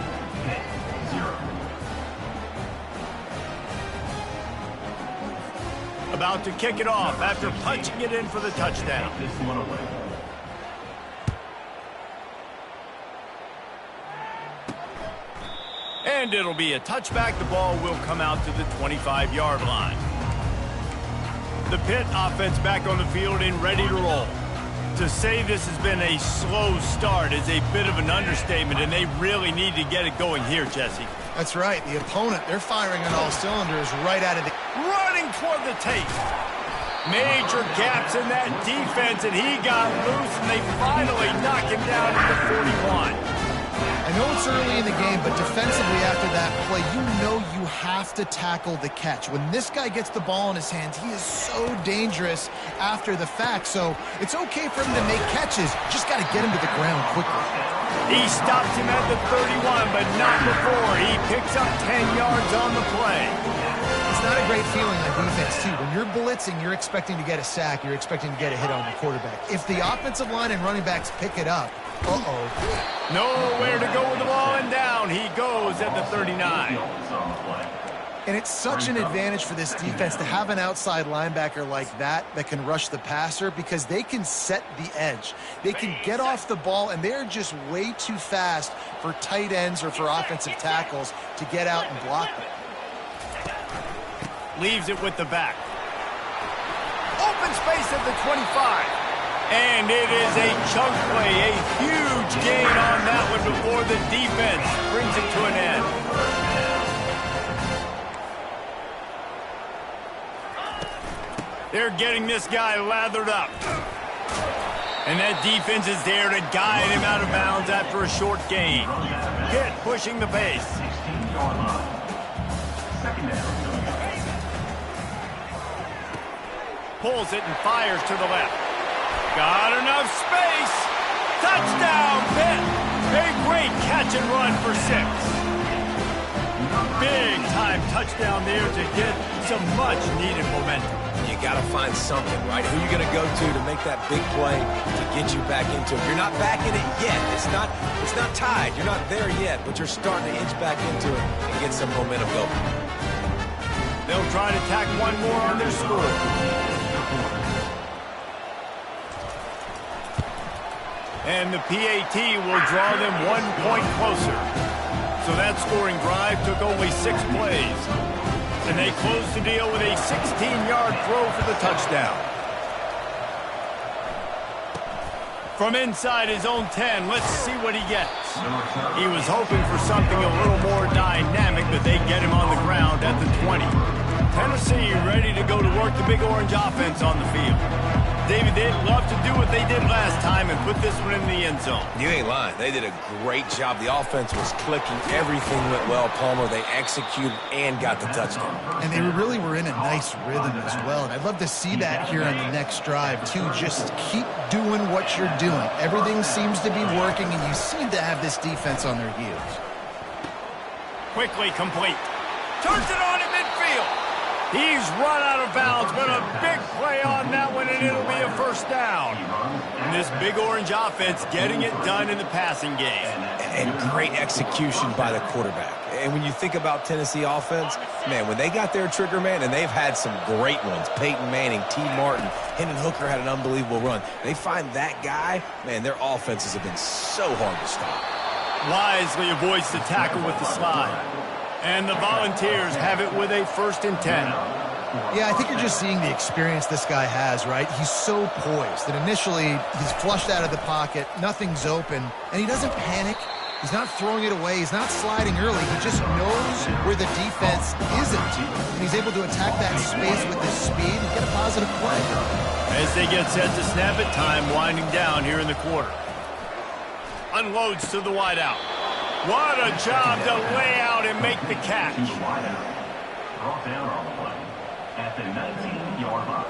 About to kick it off after punching it in for the touchdown. And it'll be a touchback. The ball will come out to the 25-yard line. The Pitt offense back on the field and ready to roll. To say this has been a slow start is a bit of an understatement, and they really need to get it going here, Jesse. That's right. The opponent, they're firing on all cylinders right out of the... Running toward the tape. Major gaps in that defense, and he got loose, and they finally knock him down at the 41. I know it's early in the game, but defensively after that play, you know you have to tackle the catch. When this guy gets the ball in his hands, he is so dangerous after the fact. So it's okay for him to make catches. Just got to get him to the ground quickly. He stops him at the 31, but not before. He picks up 10 yards on the play. It's not a great feeling on defense, too. When you're blitzing, you're expecting to get a sack. You're expecting to get a hit on the quarterback. If the offensive line and running backs pick it up, nowhere to go with the ball, and down he goes at the 39. And it's such an advantage for this defense to have an outside linebacker like that can rush the passer, because they can set the edge. They can get off the ball, and they're just way too fast for tight ends or for offensive tackles to get out and block them. Leaves it with the back. Open space at the 25. And it is a chunk play, a huge gain on that one before the defense brings it to an end. They're getting this guy lathered up. And that defense is there to guide him out of bounds after a short gain. Pitt pushing the pace. Pulls it and fires to the left. Got enough space. Touchdown, Pitt. A great catch and run for 6. Big time touchdown there to get some much needed momentum. You got to find something, right? Who are you going to go to make that big play to get you back into it? You're not back in it yet. It's not tied. You're not there yet, but you're starting to inch back into it and get some momentum going. They'll try to tack one more on their score. And the PAT will draw them 1 point closer. So that scoring drive took only 6 plays. And they close the deal with a 16-yard throw for the touchdown. From inside his own 10, let's see what he gets. He was hoping for something a little more dynamic, but they get him on the ground at the 20. Tennessee ready to go to work the Big Orange offense on the field. David, they'd love to do what they did last time and put this one in the end zone. You ain't lying. They did a great job. The offense was clicking. Everything went well, Palmer. They executed and got the touchdown. And they really were in a nice rhythm as well. And I'd love to see that here on the next drive, too. Just keep doing what you're doing. Everything seems to be working, and you seem to have this defense on their heels. Quickly complete. Turns it on in midfield. He's run out of bounds, but a big play on that one, and it'll be a first down. And this Big Orange offense getting it done in the passing game. And great execution by the quarterback. And when you think about Tennessee offense, man, when they got their trigger man, and they've had some great ones, Peyton Manning, T. Martin, Hendon Hooker had an unbelievable run. They find that guy, man, their offenses have been so hard to stop. Wisely avoids the tackle with the slide. And the Volunteers have it with a 1st and 10. Yeah, I think you're just seeing the experience this guy has, right? He's so poised that initially he's flushed out of the pocket, nothing's open, and he doesn't panic. He's not throwing it away. He's not sliding early. He just knows where the defense isn't, and he's able to attack that space with his speed and get a positive play. As they get set to snap it, time winding down here in the quarter. Unloads to the wideout. What a job to lay out and make the catch. Brought down on the play at the 19-yard line.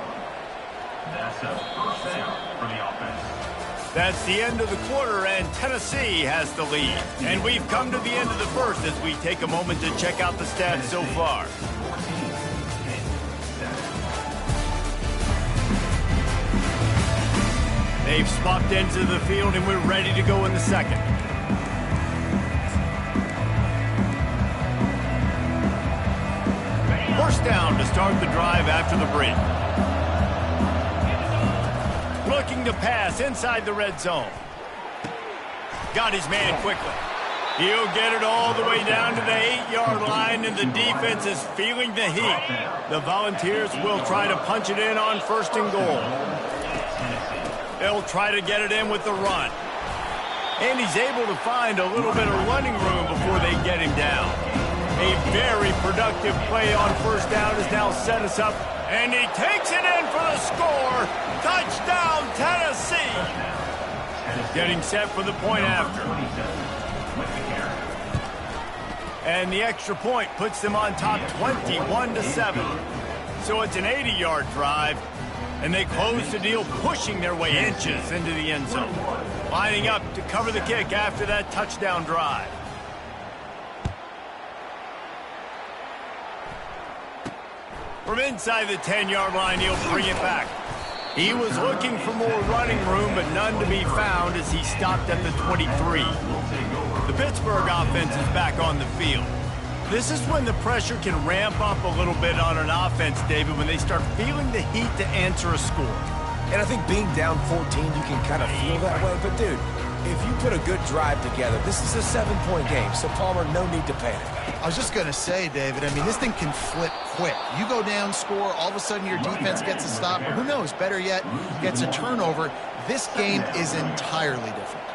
That's a first down for the offense. That's the end of the quarter, and Tennessee has the lead. And we've come to the end of the first as we take a moment to check out the stats so far. They've swapped ends of the field, and we're ready to go in the second. First down to start the drive after the break. Looking to pass inside the red zone. Got his man quickly. He'll get it all the way down to the 8-yard line, and the defense is feeling the heat. The Volunteers will try to punch it in on 1st and goal. They'll try to get it in with the run. And he's able to find a little bit of running room before they get him down. A very productive play on 1st down has now set us up, and he takes it in for the score. Touchdown, Tennessee. Getting set for the point after. And the extra point puts them on top 21-7. So it's an 80-yard drive, and they close the deal, pushing their way inches into the end zone. Lining up to cover the kick after that touchdown drive. From inside the 10-yard line, he'll bring it back. He was looking for more running room, but none to be found as he stopped at the 23. The Pittsburgh offense is back on the field. This is when the pressure can ramp up a little bit on an offense, David, when they start feeling the heat to answer a score. And I think being down 14, you can kind of feel that way. But, dude, if you put a good drive together, this is a 7-point game, so Palmer, no need to panic. I was just going to say, David, I mean, this thing can flip quick. You go down, score, all of a sudden your defense gets a stop, or who knows, better yet, gets a turnover. This game is entirely different.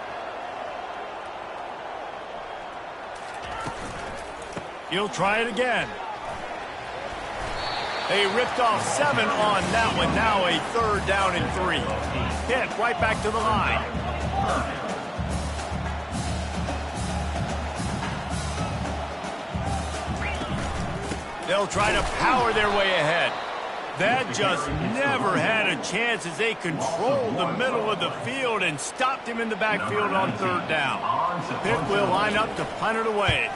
He'll try it again. They ripped off 7 on that one. Now a 3rd down and 3. Hit right back to the line. They'll try to power their way ahead. That just never had a chance as they controlled the middle of the field and stopped him in the backfield on 3rd down. Pitt will line up to punt it away.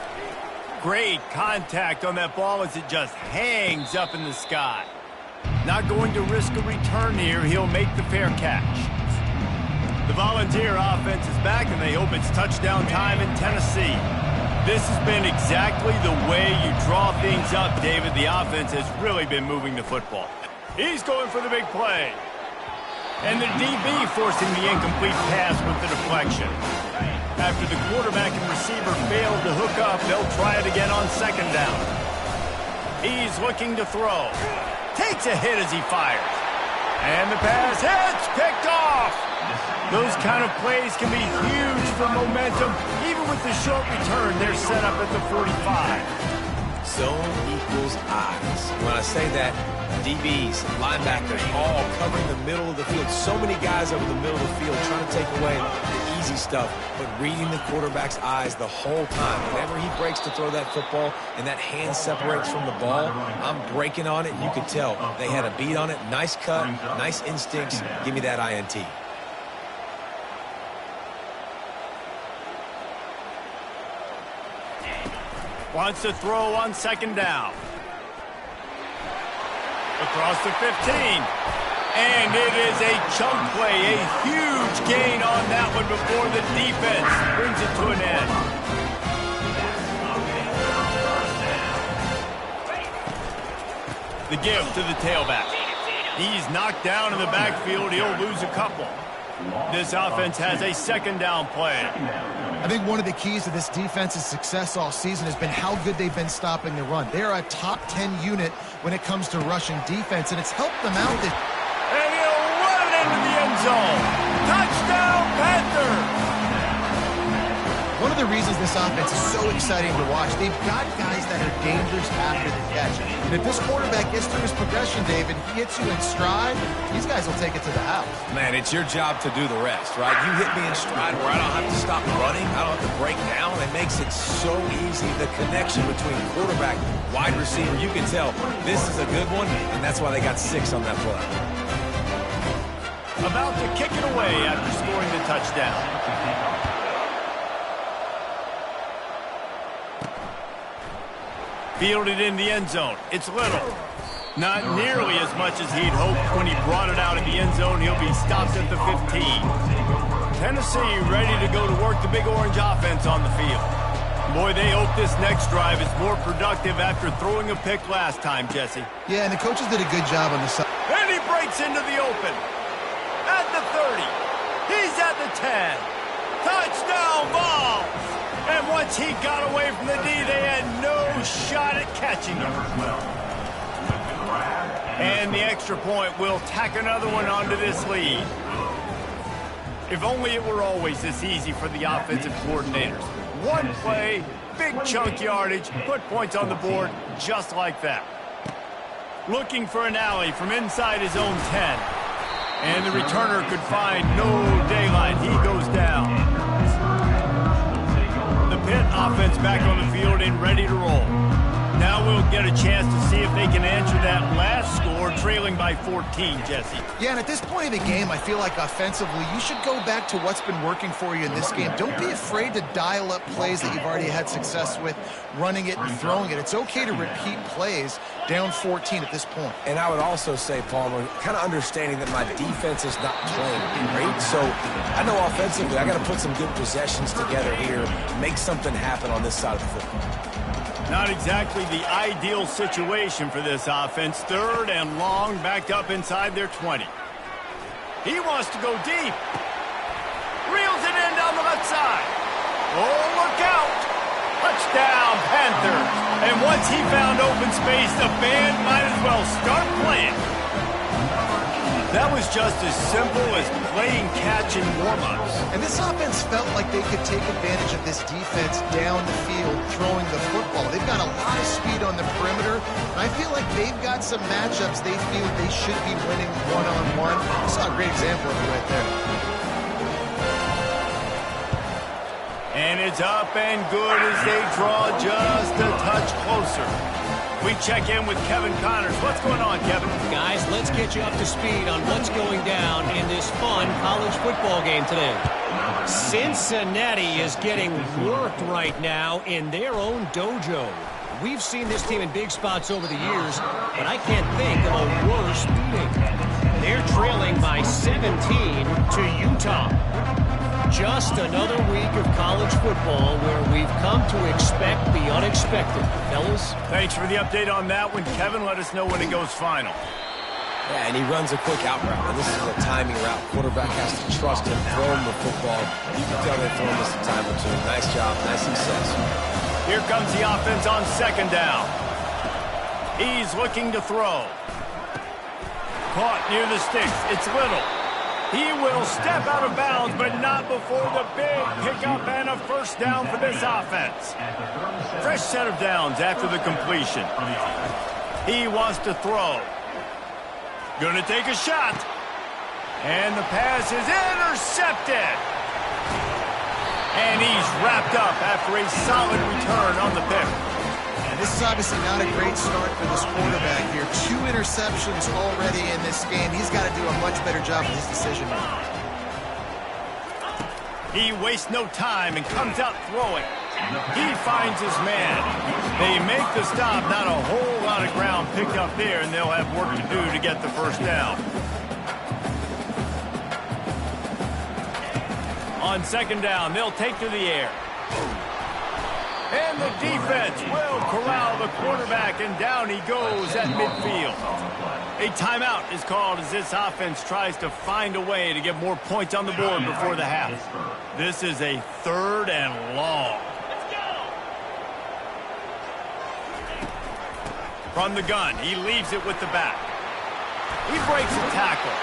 Great contact on that ball as it just hangs up in the sky. Not going to risk a return here. He'll make the fair catch. The Volunteer offense is back, and they hope it's touchdown time in Tennessee. This has been exactly the way you draw things up, David. The offense has really been moving the football. He's going for the big play. And the DB forcing the incomplete pass with the deflection. After the quarterback and receiver failed to hook up, they'll try it again on 2nd down. He's looking to throw. Takes a hit as he fires. And the pass hits, picked off. Those kind of plays can be huge for momentum. Even with the short return, they're set up at the 45. Zone equals eyes. When I say that, DBs, linebackers, all covering the middle of the field. So many guys over the middle of the field trying to take away the easy stuff, but reading the quarterback's eyes the whole time. Whenever he breaks to throw that football and that hand separates from the ball, I'm breaking on it. You could tell they had a beat on it. Nice cut, nice instincts. Give me that INT. Wants to throw on 2nd down. Across the 15. And it is a chunk play, a huge gain on that one before the defense brings it to an end. The give to the tailback. He's knocked down in the backfield. He'll lose a couple. This offense has a 2nd down play. I think one of the keys to this defense's success all season has been how good they've been stopping the run. They're a top 10 unit when it comes to rushing defense, and it's helped them out. And he'll run it into the end zone. Touchdown, Panther! One of the reasons this offense is so exciting to watch, they've got guys that are dangerous after the catch. And if this quarterback gets through his progression, David, he hits you in stride, these guys will take it to the house. Man, it's your job to do the rest, right? You hit me in stride where I don't have to stop running. I don't have to break down. It makes it so easy. The connection between quarterback, wide receiver, you can tell this is a good one, and that's why they got 6 on that play. about to kick it away after scoring the touchdown. Fielded in the end zone. It's Little. Not nearly as much as he'd hoped when he brought it out of the end zone. He'll be stopped at the 15. Tennessee ready to go to work the Big Orange offense on the field. Boy, they hope this next drive is more productive after throwing a pick last time, Jesse. Yeah, and the coaches did a good job on the side. And he breaks into the open. At the 30. He's at the 10. Touchdown ball. And once he got away from the D, they had no shot at catching him. And the extra point will tack another one onto this lead. If only it were always this easy for the offensive coordinators. One play, big chunk yardage, put points on the board just like that. Looking for an alley from inside his own 10. And the returner could find no daylight. He goes down. The Pitt offense back on the field and ready to roll. Now we'll get a chance to see if they can answer that last score, trailing by 14, Jesse. Yeah, and at this point of the game, I feel like offensively, you should go back to what's been working for you in this game. Don't be afraid to dial up plays that you've already had success with, running it and throwing it. It's okay to repeat plays down 14 at this point. And I would also say, Palmer, kind of understanding that my defense is not playing great. So I know offensively, I got to put some good possessions together here, make something happen on this side of the football. Not exactly the ideal situation for this offense. Third and long, backed up inside their 20. He wants to go deep. Reels it in down the left side. Oh, look out. Touchdown, Panthers. And once he found open space, the band might as well start playing. That was just as simple as playing catch in warm-ups. And this offense felt like they could take advantage of this defense down the field, throwing the football. They've got a lot of speed on the perimeter, and I feel like they've got some matchups they feel they should be winning one-on-one. I saw a great example of it right there. And it's up and good as they draw just a touch closer. We check in with Kevin Connors. What's going on, Kevin? Guys, let's get you up to speed on what's going down in this fun college football game today. Cincinnati is getting worked right now in their own dojo. We've seen this team in big spots over the years, but I can't think of a worse beating. They're trailing by 17 to Utah. Just another week of college football where we've come to expect the unexpected. Fellas? Thanks for the update on that one. Kevin, let us know when it goes final. Yeah, and he runs a quick out route. And this is a timing route. Quarterback has to trust him, throw him the football. You can tell they've thrown this a time or two. Nice job, nice success. Here comes the offense on second down. He's looking to throw. Caught near the sticks. It's Little. He will step out of bounds, but not before the big pickup and a first down for this offense. Fresh set of downs after the completion. He wants to throw. Going to take a shot. And the pass is intercepted. And he's wrapped up after a solid return on the pick. And this is obviously not a great start for this quarterback here. 2 interceptions already in this game. He's got to do a much better job with his decision making. He wastes no time and comes out throwing. He finds his man. They make the stop. Not a whole lot of ground picked up there, and they'll have work to do to get the first down. On second down, they'll take to the air. And the defense will corral the quarterback, and down he goes at midfield. A timeout is called as this offense tries to find a way to get more points on the board before the half. This is a third and long. From the gun, he leaves it with the back. He breaks a tackle.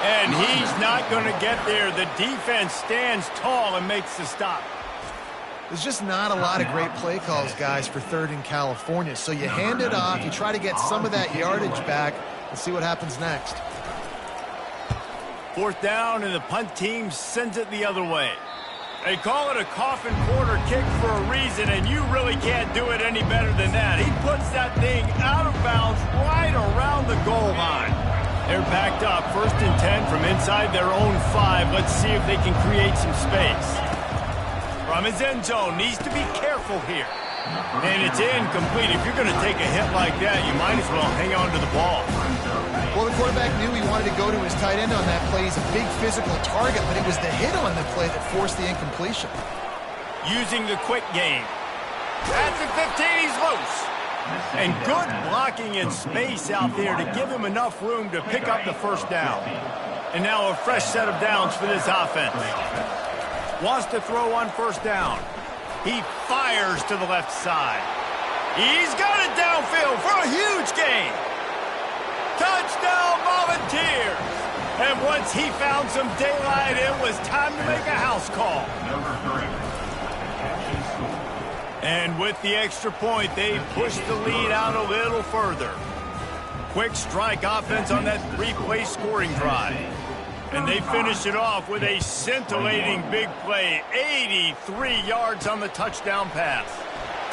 And he's not going to get there. The defense stands tall and makes the stop. There's just not a lot of great play calls, guys, for third in California. So you hand it off, you try to get some of that yardage back, and see what happens next. Fourth down, and the punt team sends it the other way. They call it a coffin quarter kick for a reason, and you really can't do it any better than that. He puts that thing out of bounds right around the goal line. They're backed up. 1st and 10 from inside their own 5. Let's see if they can create some space. From his end zone, needs to be careful here. And it's incomplete. If you're going to take a hit like that, you might as well hang on to the ball. Well, the quarterback knew he wanted to go to his tight end on that play. He's a big physical target, but it was the hit on the play that forced the incompletion. Using the quick game. At the 15, he's loose. And good blocking in space out there to give him enough room to pick up the 1st down. And now a fresh set of downs for this offense. Wants to throw on 1st down. He fires to the left side. He's got it downfield for a huge gain. Touchdown Volunteers. And once he found some daylight, it was time to make a house call. And with the extra point, they pushed the lead out a little further. Quick strike offense on that 3-play scoring drive. And they finish it off with a scintillating big play. 83 yards on the touchdown pass.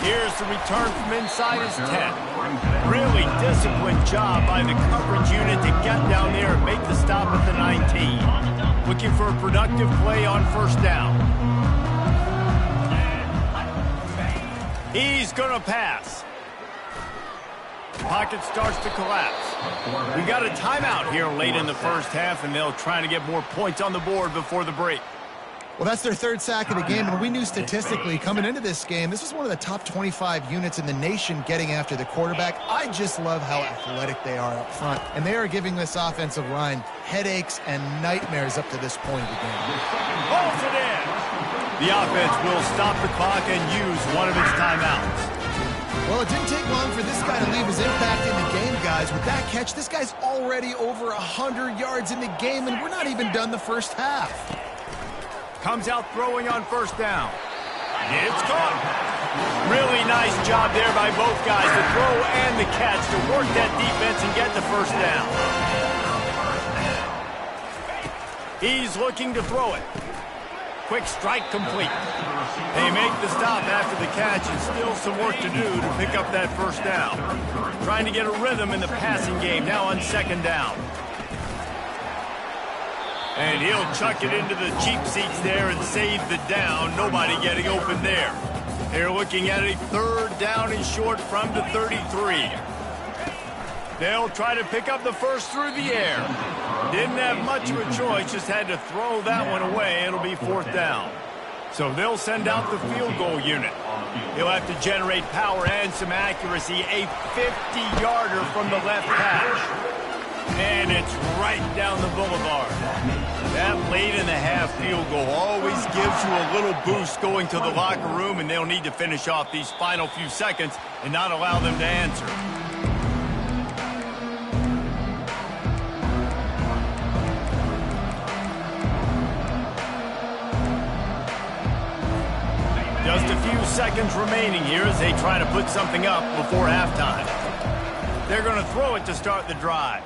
Here's the return from inside his 10. Really disciplined job by the coverage unit to get down there and make the stop at the 19. Looking for a productive play on 1st down. He's going to pass. Pocket starts to collapse. We got a timeout here late in the 1st half, and they'll try to get more points on the board before the break. Well, that's their 3rd sack of the game, and we knew statistically coming into this game, this was one of the top 25 units in the nation getting after the quarterback. I just love how athletic they are up front, and they are giving this offensive line headaches and nightmares up to this point of the game. Holds it in. The offense will stop the clock and use one of its timeouts. Well, it didn't take long for this guy to leave his impact in the game, guys. With that catch, this guy's already over 100 yards in the game, and we're not even done the 1st half. Comes out throwing on 1st down. It's caught. Really nice job there by both guys, the throw and the catch, to work that defense and get the 1st down. He's looking to throw it. Quick strike complete. They make the stop after the catch, and still some work to do to pick up that 1st down. Trying to get a rhythm in the passing game, now on 2nd down. And he'll chuck it into the cheap seats there and save the down. Nobody getting open there. They're looking at a 3rd down and short from the 33. They'll try to pick up the 1st through the air. Didn't have much of a choice, just had to throw that one away. It'll be 4th down. So they'll send out the field goal unit. He'll have to generate power and some accuracy. A 50-yarder from the left hash. And it's right down the boulevard. That late-in-the-half field goal always gives you a little boost going to the locker room, and they'll need to finish off these final few seconds and not allow them to answer. Just a few seconds remaining here as they try to put something up before halftime. They're going to throw it to start the drive.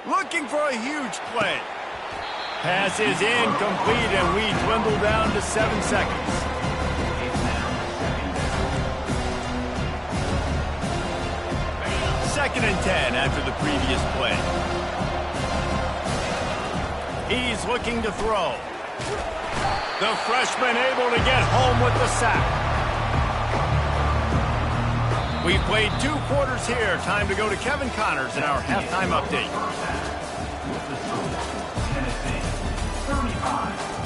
Looking for a huge play. Pass is incomplete, and we dwindle down to 7 seconds. Second and 10 after the previous play. He's looking to throw. The freshman able to get home with the sack. We played 2 quarters here. Time to go to Kevin Connors in our halftime update.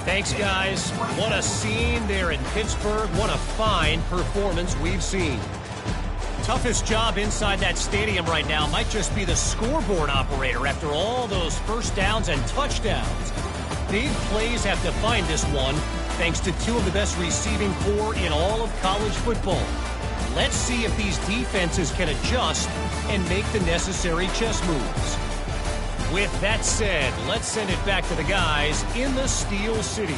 Thanks, guys. What a scene there in Pittsburgh. What a fine performance we've seen. Toughest job inside that stadium right now might just be the scoreboard operator after all those 1st downs and touchdowns. Big plays have defined this one, thanks to 2 of the best receiving corps in all of college football. Let's see if these defenses can adjust and make the necessary chess moves. With that said, let's send it back to the guys in the Steel City.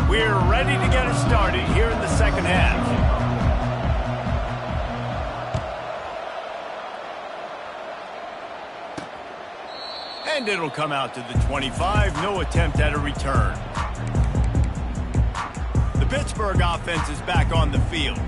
We're ready to get it started here in the 2nd half. And it'll come out to the 25. No attempt at a return. The Pittsburgh offense is back on the field.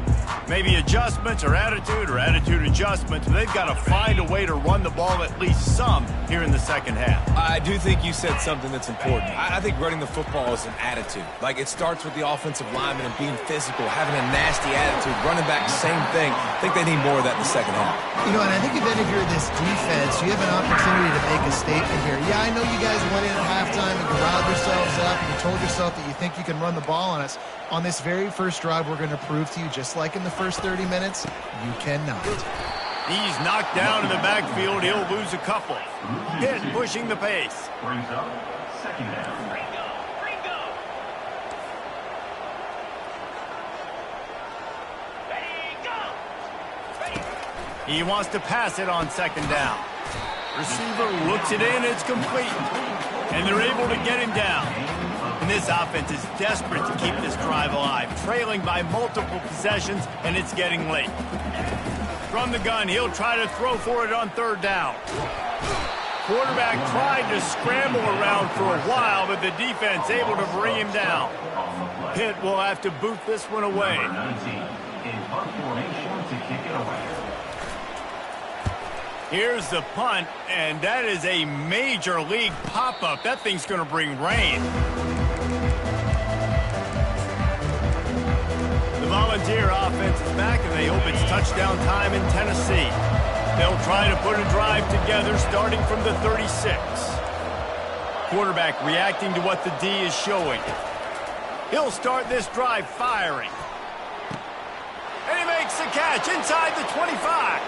Maybe adjustments or attitude adjustments. They've got to find a way to run the ball at least some here in the second half. I do think you said something that's important. I think running the football is an attitude. Like, it starts with the offensive lineman and being physical, having a nasty attitude. Running back, same thing. I think they need more of that in the second half. You know, and I think if any of you're this defense, you have an opportunity to make a statement here. Yeah, I know you guys went in at halftime and you riled yourselves up and you told yourself that you think you can run the ball on us. On this very first drive, we're going to prove to you, just like in the first 30 minutes, you cannot. He's knocked down in the backfield. He'll lose a couple. Pitt pushing the pace. Brings up second down. He wants to pass it on second down. Receiver looks it in. It's complete. And they're able to get him down. And this offense is desperate to keep this drive alive, trailing by multiple possessions, and it's getting late. From the gun, he'll try to throw for it on third down. Quarterback tried to scramble around for a while, but the defense able to bring him down. Pitt will have to boot this one away. Number 19 in punt formation to kick it away. Here's the punt, and that is a major league pop-up. That thing's going to bring rain. The Volunteer offense is back, and they hope it's touchdown time in Tennessee. They'll try to put a drive together starting from the 36. Quarterback reacting to what the D is showing. He'll start this drive firing. And he makes the catch inside the 25.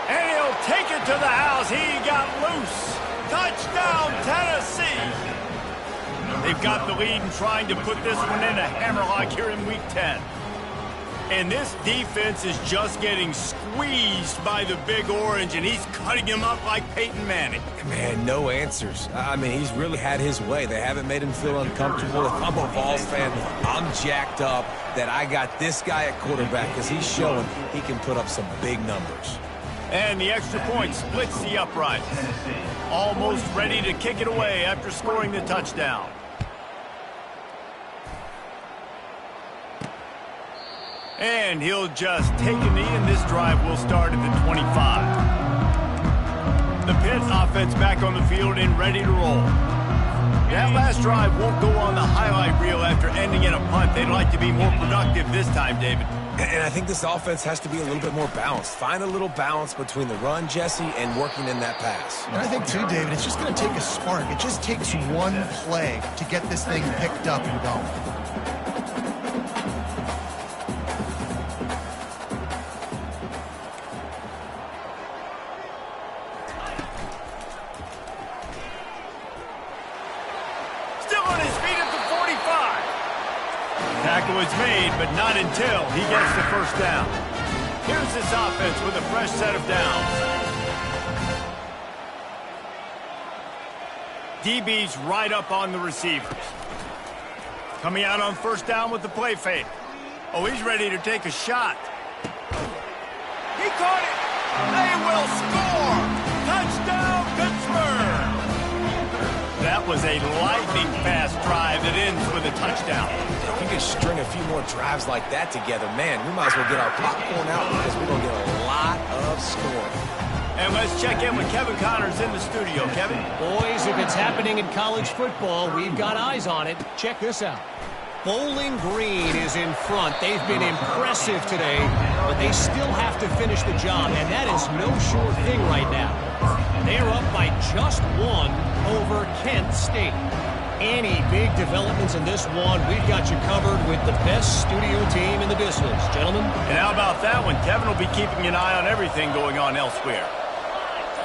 And he'll take it to the house. He got loose. Touchdown, Tennessee. They've got the lead and trying to put this one in a hammerlock here in Week 10. And this defense is just getting squeezed by the Big Orange, and he's cutting him up like Peyton Manning. Man, no answers. I mean, he's really had his way. They haven't made him feel uncomfortable. If I'm a Vols fan, I'm jacked up that I got this guy at quarterback because he's showing he can put up some big numbers. And the extra point splits the upright. Almost ready to kick it away after scoring the touchdown. And he'll just take a knee, and this drive will start at the 25. The Pitt offense back on the field and ready to roll. That last drive won't go on the highlight reel after ending in a punt. They'd like to be more productive this time, David. And I think this offense has to be a little bit more balanced. Find a little balance between the run, Jesse, and working in that pass. And I think, too, David, it's just going to take a spark. It just takes one play to get this thing picked up and going. Tackle is made, but not until he gets the first down. Here's this offense with a fresh set of downs. DB's right up on the receivers. Coming out on first down with the play fake. Oh, he's ready to take a shot. He caught it. They will score. Touchdown, Pittsburgh. That was a lightning-fast drive that ends with a touchdown. If we could string a few more drives like that together, man, we might as well get our popcorn out because we're going to get a lot of scoring. And let's check in with Kevin Connors in the studio. Kevin? Boys, if it's happening in college football, we've got eyes on it. Check this out. Bowling Green is in front. They've been impressive today, but they still have to finish the job, and that is no short thing right now. They're up by just one over Kent State. Any big developments in this one, we've got you covered with the best studio team in the business. Gentlemen? And how about that one? Kevin will be keeping an eye on everything going on elsewhere.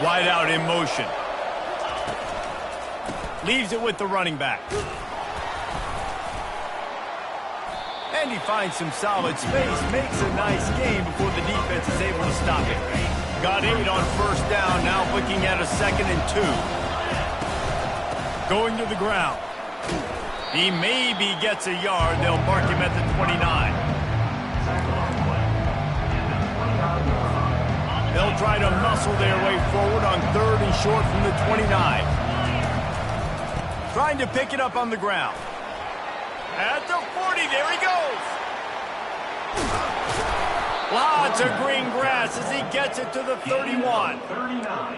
Wide out in motion. Leaves it with the running back. And he finds some solid space, makes a nice game before the defense is able to stop it. Got 8 on first down, now looking at a 2nd and 2. Going to the ground. He maybe gets a yard. They'll mark him at the 29. They'll try to muscle their way forward on 3rd and short from the 29. Trying to pick it up on the ground. At the 40, there he goes. Lots of green grass as he gets it to the 31.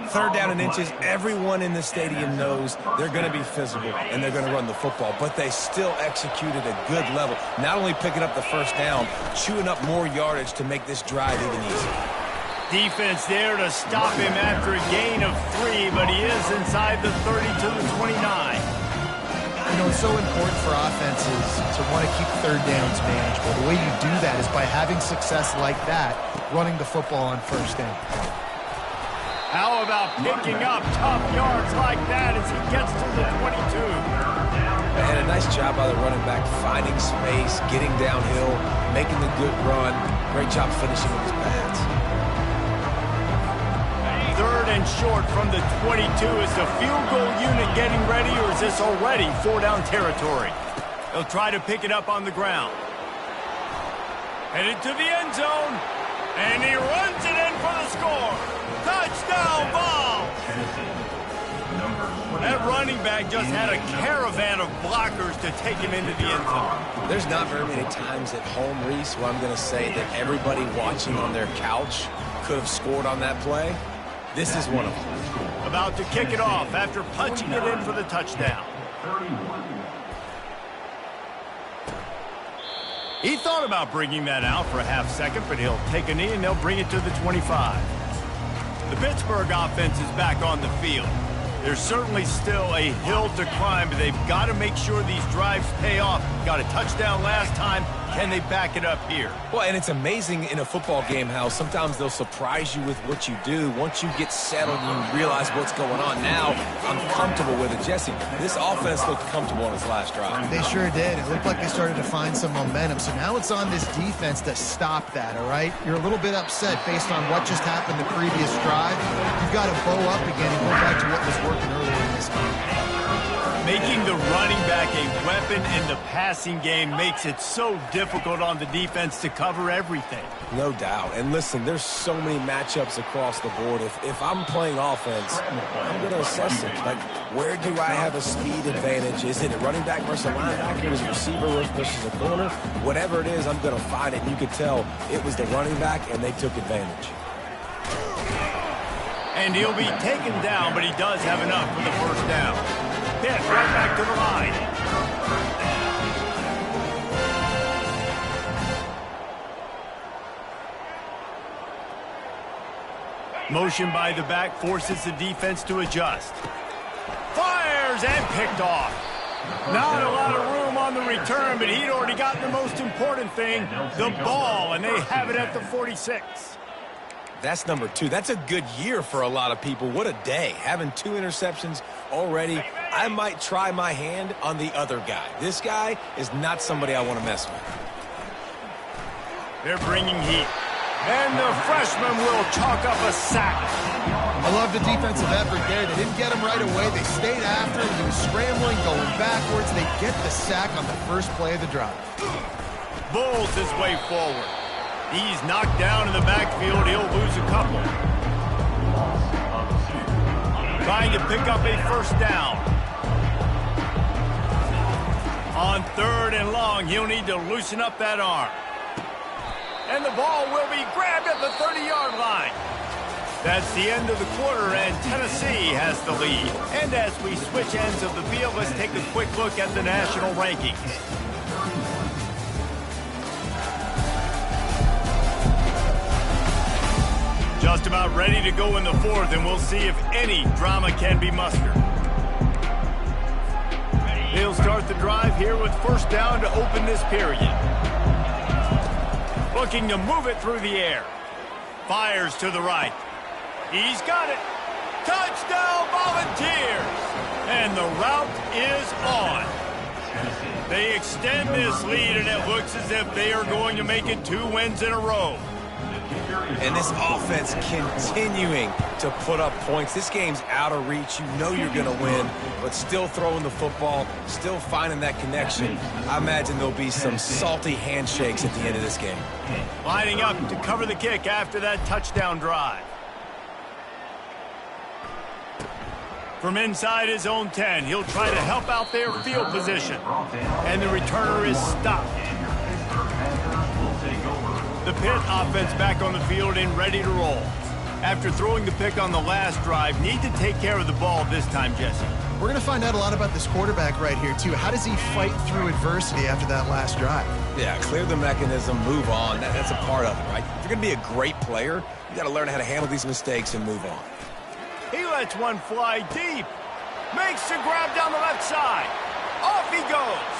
Third down and inches. Everyone in the stadium knows they're going to be physical and they're going to run the football, but they still executed a good level. Not only picking up the first down, chewing up more yardage to make this drive even easier. Defense there to stop him after a gain of 3, but he is inside the 30 to the 29. You know, it's so important for offenses to want to keep third downs manageable. The way you do that is by having success like that, running the football on first down. How about picking up tough yards like that as he gets to the 22? And a nice job by the running back, finding space, getting downhill, making the good run. Great job finishing with his pads. Third and short from the 22. Is the field goal unit getting ready, or is this already 4-down territory? They'll try to pick it up on the ground. Headed to the end zone, and he runs it in for the score. Touchdown ball! That running back just had a caravan of blockers to take him into the end zone. There's not very many times at home, Reese, where I'm going to say that everybody watching on their couch could have scored on that play. This is one of them. About to kick it off after punching it in for the touchdown. He thought about bringing that out for a half second, but he'll take a knee and they'll bring it to the 25. The Pittsburgh offense is back on the field. There's certainly still a hill to climb, but they've got to make sure these drives pay off. Got a touchdown last time. Can they back it up here? Well, and it's amazing in a football game how sometimes they'll surprise you with what you do. Once you get settled and you realize what's going on, now I'm comfortable with it. Jesse, this offense looked comfortable on its last drive. They sure did. It looked like they started to find some momentum. So now it's on this defense to stop that, all right? You're a little bit upset based on what just happened the previous drive. You've got to bow up again and go back to what was working earlier in this game. Making the running back a weapon in the passing game makes it so difficult on the defense to cover everything. No doubt. And listen, there's so many matchups across the board. If I'm playing offense, I'm going to assess it. Like, where do I have a speed advantage? Is it a running back versus a linebacker? Is it a receiver versus a corner? Whatever it is, I'm going to find it. And you could tell it was the running back, and they took advantage. And he'll be taken down, but he does have enough for the first down. Pitt right back to the line. Motion by the back forces the defense to adjust. Fires and picked off. Not a lot of room on the return, but he'd already gotten the most important thing, the ball, and they have it at the 46. That's number 2. That's a good year for a lot of people. What a day. Having 2 interceptions already. I might try my hand on the other guy. This guy is not somebody I want to mess with. They're bringing heat. And the freshman will chalk up a sack. I love the defensive effort there. They didn't get him right away. They stayed after him. He was scrambling, going backwards. They get the sack on the first play of the drive. Bulls his way forward. He's knocked down in the backfield. He'll lose a couple. Trying to pick up a first down. On 3rd and long, he'll need to loosen up that arm. And the ball will be grabbed at the 30-yard line. That's the end of the quarter, and Tennessee has the lead. And as we switch ends of the field, let's take a quick look at the national rankings. Just about ready to go in the 4th, and we'll see if any drama can be mustered. They'll start the drive here with first down to open this period. Looking to move it through the air. Fires to the right. He's got it. Touchdown, Volunteers! And the route is on. They extend this lead, and it looks as if they are going to make it 2 wins in a row. And this offense continuing to put up points. This game's out of reach. You know you're going to win, but still throwing the football, still finding that connection. I imagine there'll be some salty handshakes at the end of this game. Lining up to cover the kick after that touchdown drive. From inside his own 10, he'll try to help out their field position. And the returner is stopped. The Pitt offense back on the field and ready to roll. After throwing the pick on the last drive, need to take care of the ball this time, Jesse. We're going to find out a lot about this quarterback right here, too. How does he fight through adversity after that last drive? Yeah, clear the mechanism, move on. That's a part of it, right? If you're going to be a great player, you got to learn how to handle these mistakes and move on. He lets one fly deep. Makes the grab down the left side. Off he goes.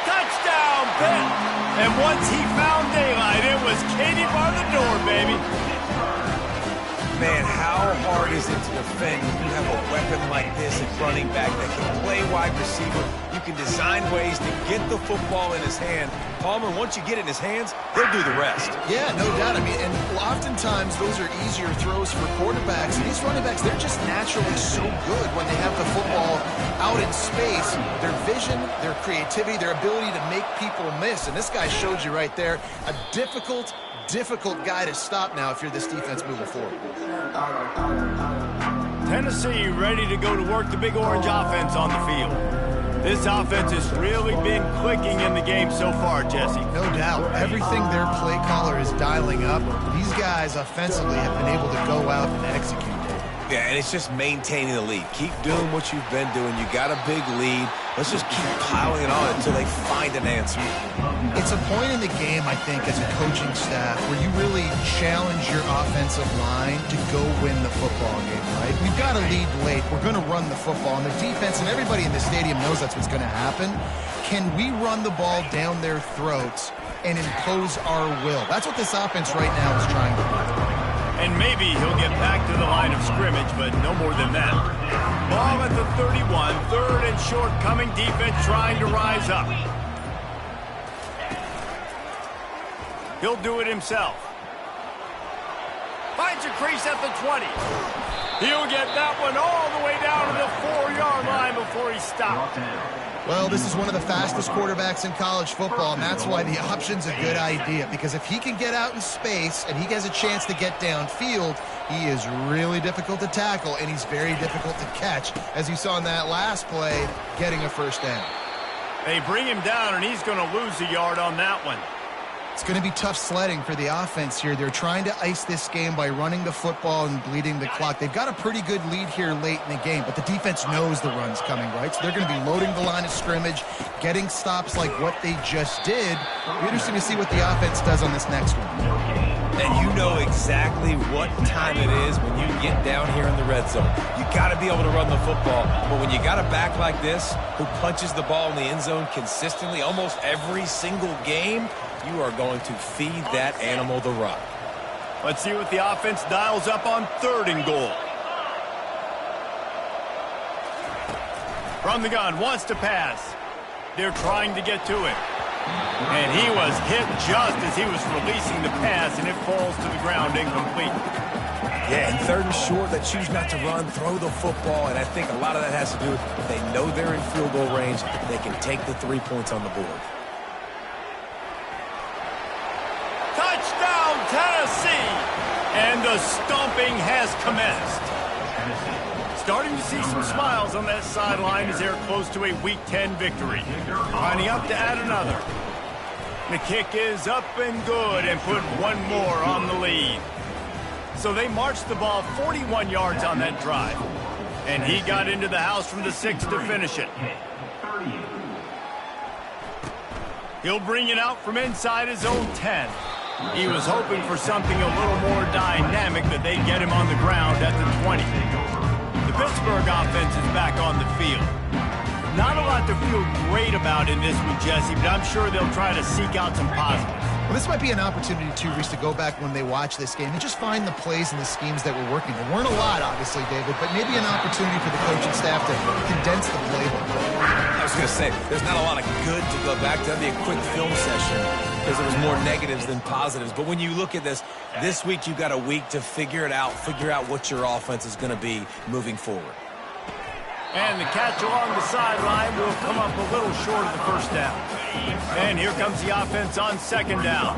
Touchdown, Pitt. And once he found daylight, it was Katie bar the door, baby. Man, how hard is it to defend when you have a weapon like this at running back that can play wide receiver? You can design ways to get the football in his hand. Palmer, once you get it in his hands, he'll do the rest. Yeah, no doubt. I mean, and oftentimes those are easier throws for quarterbacks. These running backs, they're just naturally so good when they have the football out in space. Their vision, their creativity, their ability to make people miss. And this guy showed you right there a difficult guy to stop now if you're this defense moving forward. Tennessee ready to go to work the Big Orange offense on the field. This offense has really been clicking in the game so far, Jesse. No doubt. Everything their play caller is dialing up, these guys offensively have been able to go out and execute. Yeah, and it's just maintaining the lead. Keep doing what you've been doing. You got a big lead. Let's just keep piling it on until they find an answer. It's a point in the game, I think, as a coaching staff where you really challenge your offensive line to go win the football game, right? We've got to lead late. We're going to run the football. And the defense and everybody in the stadium knows that's what's going to happen. Can we run the ball down their throats and impose our will? That's what this offense right now is trying to do. And maybe he'll get back to the line of scrimmage, but no more than that. Ball at the 31, third and short, coming defense trying to rise up. He'll do it himself. Finds a crease at the 20. He'll get that one all the way down to the 4-yard line before he stops. Well, this is one of the fastest quarterbacks in college football, and that's why the option's a good idea. Because if he can get out in space and he has a chance to get downfield, he is really difficult to tackle, and he's very difficult to catch. As you saw in that last play, getting a first down. They bring him down, and he's going to lose a yard on that one. It's going to be tough sledding for the offense here. They're trying to ice this game by running the football and bleeding the clock. They've got a pretty good lead here late in the game, but the defense knows the run's coming, right? So they're going to be loading the line of scrimmage, getting stops like what they just did. It'll be interesting to see what the offense does on this next one. And you know exactly what time it is when you get down here in the red zone. You got to be able to run the football, but when you got a back like this who punches the ball in the end zone consistently almost every single game, you are going to feed that animal the rock. Let's see what the offense dials up on third and goal. From the gun, wants to pass. They're trying to get to it. And he was hit just as he was releasing the pass, and it falls to the ground incomplete. Yeah, and third and short, they choose not to run, throw the football, and I think a lot of that has to do with they know they're in field goal range. They can take the 3 points on the board. Touchdown, Tennessee! And the stomping has commenced. Starting to see some smiles on that sideline as they're close to a Week 10 victory. Lining up to add another. The kick is up and good and put one more on the lead. So they marched the ball 41 yards on that drive. And he got into the house from the 6 to finish it. He'll bring it out from inside his own 10. He was hoping for something a little more dynamic, that they'd get him on the ground at the 20. The Pittsburgh offense is back on the field. Not a lot to feel great about in this one, Jesse, but I'm sure they'll try to seek out some positives. Well, this might be an opportunity, too, Reese, to go back when they watch this game and just find the plays and the schemes that were working. There weren't a lot, obviously, David, but maybe an opportunity for the coaching staff to condense the playbook. I was going to say, there's not a lot of good to go back to. That'd be a quick film session because there was more negatives than positives. But when you look at this week you've got a week to figure it out, figure out what your offense is going to be moving forward. And the catch along the sideline will come up a little short of the first down. And here comes the offense on second down.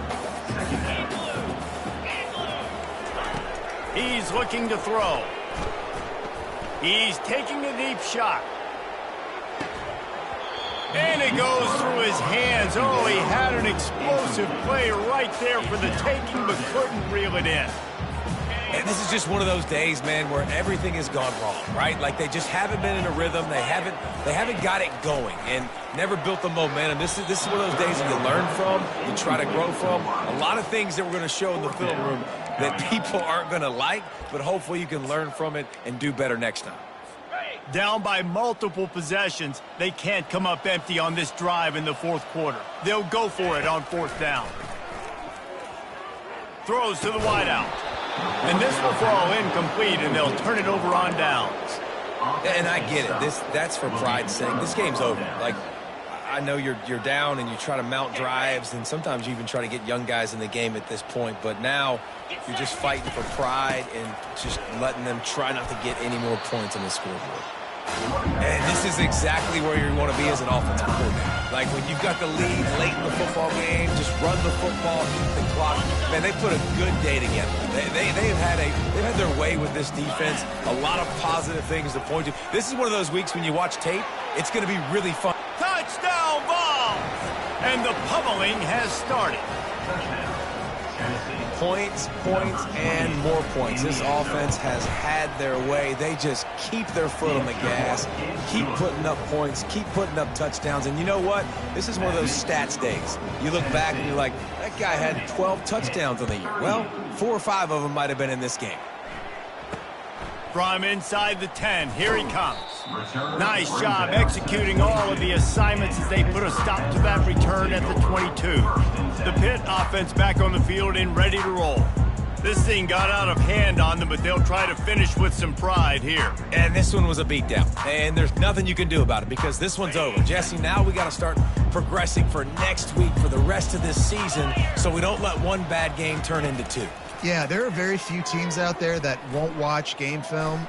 He's looking to throw. He's taking a deep shot. And it goes through his hands. Oh, he had an explosive play right there for the taking, but couldn't reel it in. And this is just one of those days, man, where everything has gone wrong, right? Like they just haven't been in a rhythm. They haven't got it going and never built the momentum. This is one of those days that you learn from, you try to grow from. A lot of things that we're going to show in the film room that people aren't going to like, but hopefully you can learn from it and do better next time. Down by multiple possessions, they can't come up empty on this drive in the fourth quarter. They'll go for it on fourth down. Throws to the wideout. And this will fall incomplete, and they'll turn it over on downs. And I get it. That's for pride's sake. This game's over. Like, I know you're down and you try to mount drives, and sometimes you even try to get young guys in the game at this point. But now you're just fighting for pride and just letting them try not to get any more points on the scoreboard. And this is exactly where you want to be as an offensive coordinator. Like when you've got the lead late in the football game, just run the football, keep the clock. Man, they put a good day together. They've had their way with this defense. A lot of positive things to point to. This is one of those weeks when you watch tape, it's going to be really fun. Touchdown ball! And the pummeling has started. Points, and more points. This offense has had their way. They just keep their foot on the gas, keep putting up points, keep putting up touchdowns. And you know what? This is one of those stats days. You look back and you're like, that guy had 12 touchdowns on the year. Well, 4 or 5 of them might have been in this game. From inside the 10, here he comes. Nice job executing all of the assignments as they put a stop to that return at the 22. The Pitt offense back on the field and ready to roll. This thing got out of hand on them, but they'll try to finish with some pride here. And this one was a beatdown, and there's nothing you can do about it because this one's over. Jesse, now we got to start progressing for next week for the rest of this season so we don't let one bad game turn into 2. Yeah, there are very few teams out there that won't watch game film,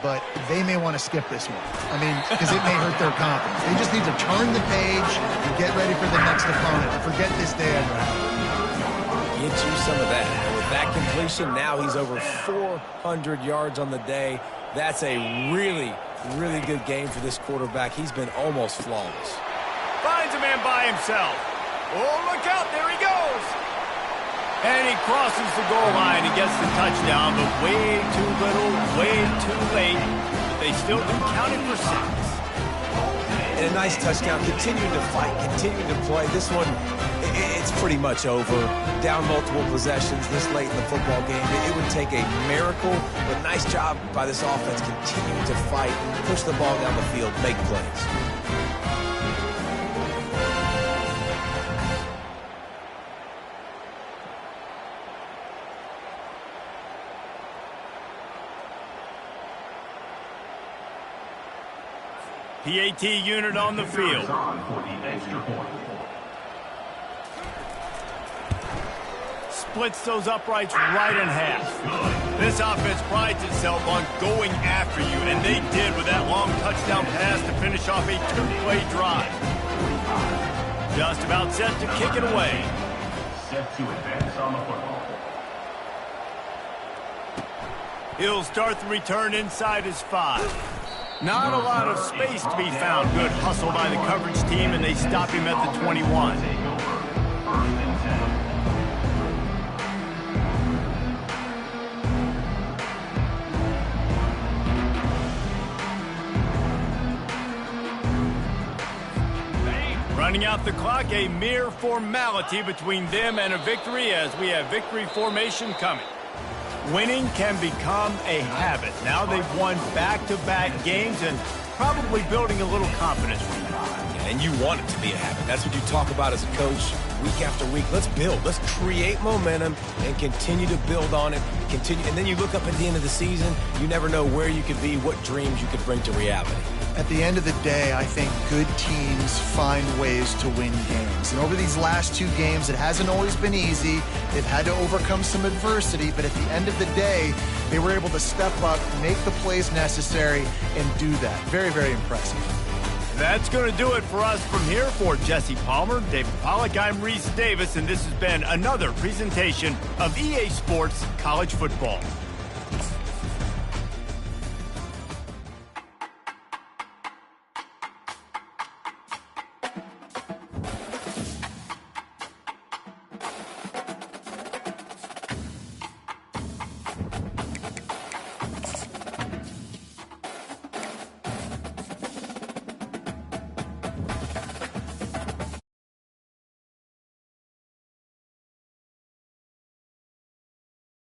but they may want to skip this one. I mean, because it may hurt their confidence. They just need to turn the page and get ready for the next opponent. Forget this day ever happened. Get you some of that. With that completion, now he's over 400 yards on the day. That's a really, really good game for this quarterback. He's been almost flawless. Finds a man by himself. Oh, look out, there he goes. And he crosses the goal line and gets the touchdown, but way too little, way too late. But they still do count it for 6. And a nice touchdown, continuing to fight, continuing to play. This one, it's pretty much over. Down multiple possessions this late in the football game. It would take a miracle, but nice job by this offense continuing to fight, push the ball down the field, make plays. PAT unit on the field. Splits those uprights right in half. This offense prides itself on going after you, and they did with that long touchdown pass to finish off a 2-play drive. Just about set to kick it away. Set to advance on the football. He'll start the return inside his 5. Not a lot of space to be found. Good hustle by the coverage team, and they stop him at the 21. Running out the clock, a mere formality between them and a victory as we have victory formation coming. Winning can become a habit. Now they've won back-to-back games and probably building a little confidence from that. And you want it to be a habit. That's what you talk about as a coach week after week. Let's build. Let's create momentum and continue to build on it. Continue, and then you look up at the end of the season, you never know where you could be, what dreams you could bring to reality. At the end of the day, I think good teams find ways to win games. And over these last 2 games, it hasn't always been easy. They've had to overcome some adversity, but at the end of the day, they were able to step up, make the plays necessary, and do that. Very, very impressive. That's going to do it for us from here. For Jesse Palmer, David Pollack, I'm Reese Davis, and this has been another presentation of EA Sports College Football.